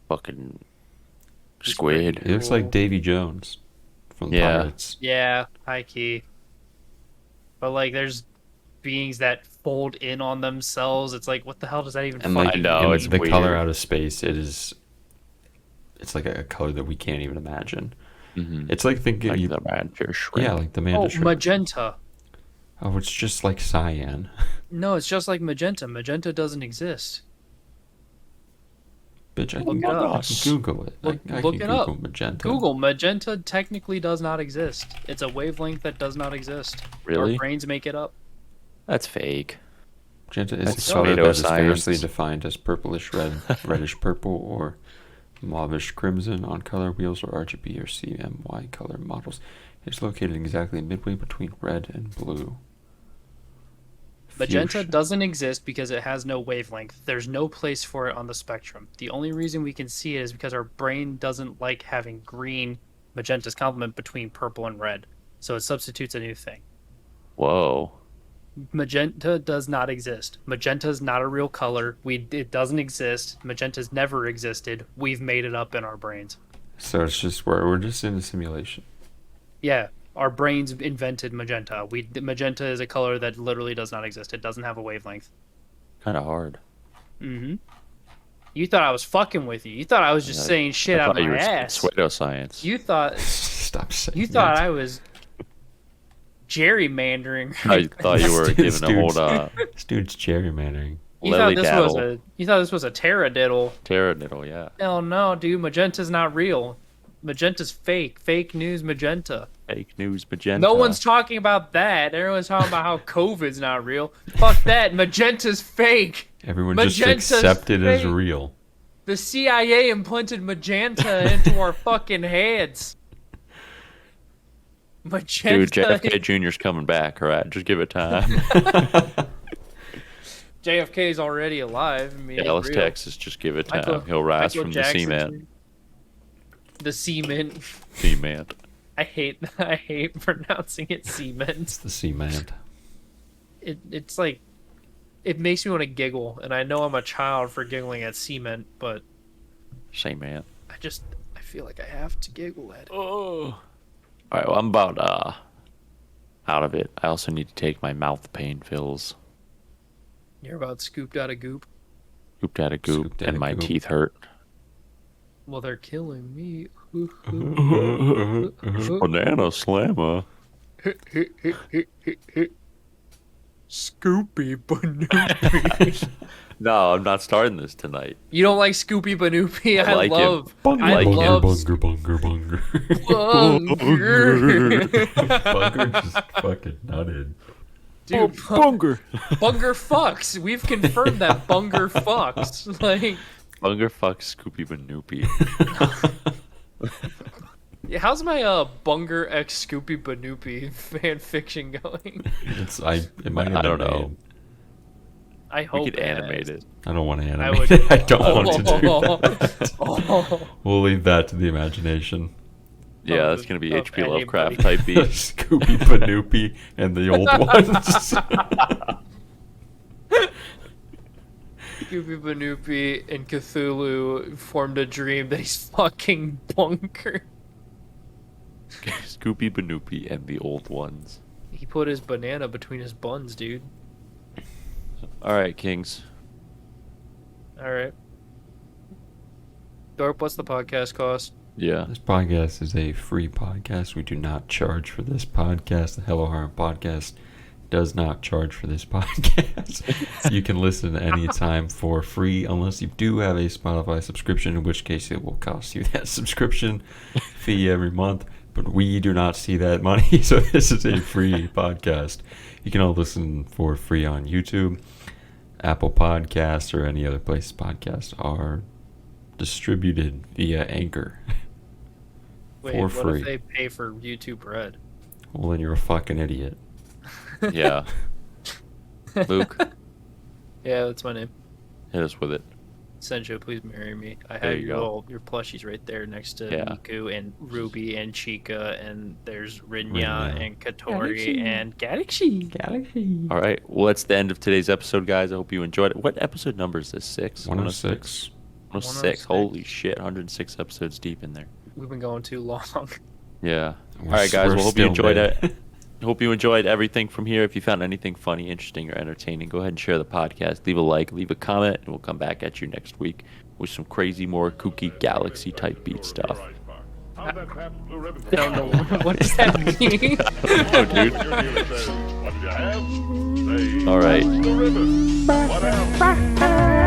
Fucking He's squid. pretty he looks Cool. like Davy Jones from Yeah. Pirates. Yeah, high key. But like, there's beings that fold in on themselves. It's like, what the hell does that even And fucking like, I know, and it's the color weird. out of space, it's like a color that we can't even imagine. It's like thinking, Like the Mantis shrimp. yeah, like the Oh, Mandela Effect. magenta. Oh, it's just like cyan. No, it's just like magenta. Magenta doesn't exist. Bitch, I Look can, it up. I can Google it. Look, I look can it Google up. magenta. Google magenta technically does not exist. It's a wavelength that does not exist. Really? Our brains make it up. That's fake. Magenta is That's a color tomato that is science. variously defined as purplish red, reddish purple, or mauvish crimson on color wheels or RGB or CMY color models. It's located exactly midway between red and blue. Magenta Fuchsia. doesn't exist because it has no wavelength. There's no place for it on the spectrum. The only reason we can see it is because our brain doesn't like having green. Magenta's complement between purple and red. So it substitutes a new thing. Whoa. Magenta does not exist. Magenta is not a real color. It doesn't exist. Magenta's never existed. We've made it up in our brains. So it's just we're just in a simulation. Yeah, our brains invented magenta. Magenta is a color that literally does not exist. It doesn't have a wavelength. Kind of hard. Mm-hmm. You thought I was fucking with you. You thought I was just saying shit I out thought of you my were ass. pseudoscience. You thought Stop saying you thought that. I was gerrymandering. I thought you were This giving a whole dude's- This dude's gerrymandering. You thought this was lily-daddle. you thought this was a taradiddle. Pterodactyl, yeah. Hell no, dude. Magenta's not real. Magenta's fake. Fake news magenta. Fake news magenta. No one's talking about that. Everyone's talking about how COVID's not real. Fuck that. Magenta's fake. Everyone Magenta's just accept it as fake. real. The CIA implanted magenta into our fucking heads. Magenta. Dude, JFK Jr.'s coming back, alright? Just give it time. JFK's already alive. I mean, Dallas, it's real. Texas, just give it time. Michael- He'll rise Michael from Jackson, the cement. The cement. Cement. I hate pronouncing it cement. It's the cement. It's like it makes me want to giggle, and I know I'm a child for giggling at cement, but Cement. I feel like I have to giggle at it. Oh. Alright, well, I'm about out of it. I also need to take my mouth pain pills. You're about scooped out of goop. Gooped out of goop, Scooped out and of my goop. teeth hurt. Well, they're killing me. Banana slammer. Scoopy Banoopy. No, I'm not starting this tonight. You don't like Scoopy Banoopy? I like him. I like him. love Bunger. Bunger. Bunger just fucking nutted. Dude, Bunger. Bunger fucks. We've confirmed that Bunger fucks. Like, Bunger fuck Scoopy Banoopy. how's my Bunger x Scoopy Banoopy fan fiction going? It might have I don't been know. made. I hope We could it animate has. it. I don't want to I animate would. it. I don't want to do that. Oh. We'll leave that to the imagination. Yeah, that's gonna be of H.P. anybody. Lovecraft type beat. Scooby Panoopy and the old ones. Scoopy Banoopy and Cthulhu formed a dream that he's fucking Bunker. Scoopy Banoopy and the old ones. He put his banana between his buns, dude. All right, Kings. All right. Dorp, what's the podcast cost? Yeah. This podcast is a free podcast. We do not charge for this podcast. The Hello Harem podcast does not charge for this podcast. You can listen anytime for free unless you do have a Spotify subscription, in which case it will cost you that subscription fee every month. But we do not see that money, so this is a free podcast. You can all listen for free on YouTube, Apple Podcasts, or any other place podcasts are distributed via Anchor. Wait, For what free. if they pay for YouTube Red? Well, then you're a fucking idiot. Yeah. Luke, Yeah, that's my name. hit us with it. Senjo, please marry me. I There have you your go. your plushies right there next to Yeah. Miku and Ruby and Chica, and there's Rinya Rinya. and Katori Galaxy. and Galaxy. Galaxy. All right. Well, that's the end of today's episode, guys. I hope you enjoyed it. What episode number is this? 6? 106. 106. Holy shit. 106 episodes deep in there. We've been going too long. Yeah. We're All right, guys. we're Well, hope you still enjoyed mid. it. Hope you enjoyed everything from here. If you found anything funny, interesting, or entertaining, go ahead and share the podcast. Leave a like, leave a comment, and we'll come back at you next week with some crazy, more kooky galaxy type beat stuff. How's that Pabst Blue Ribbon I don't know. What does that mean? Oh, dude. When your dealer says, what did you have? Say, All right. Pabst Blue Ribbon. What else?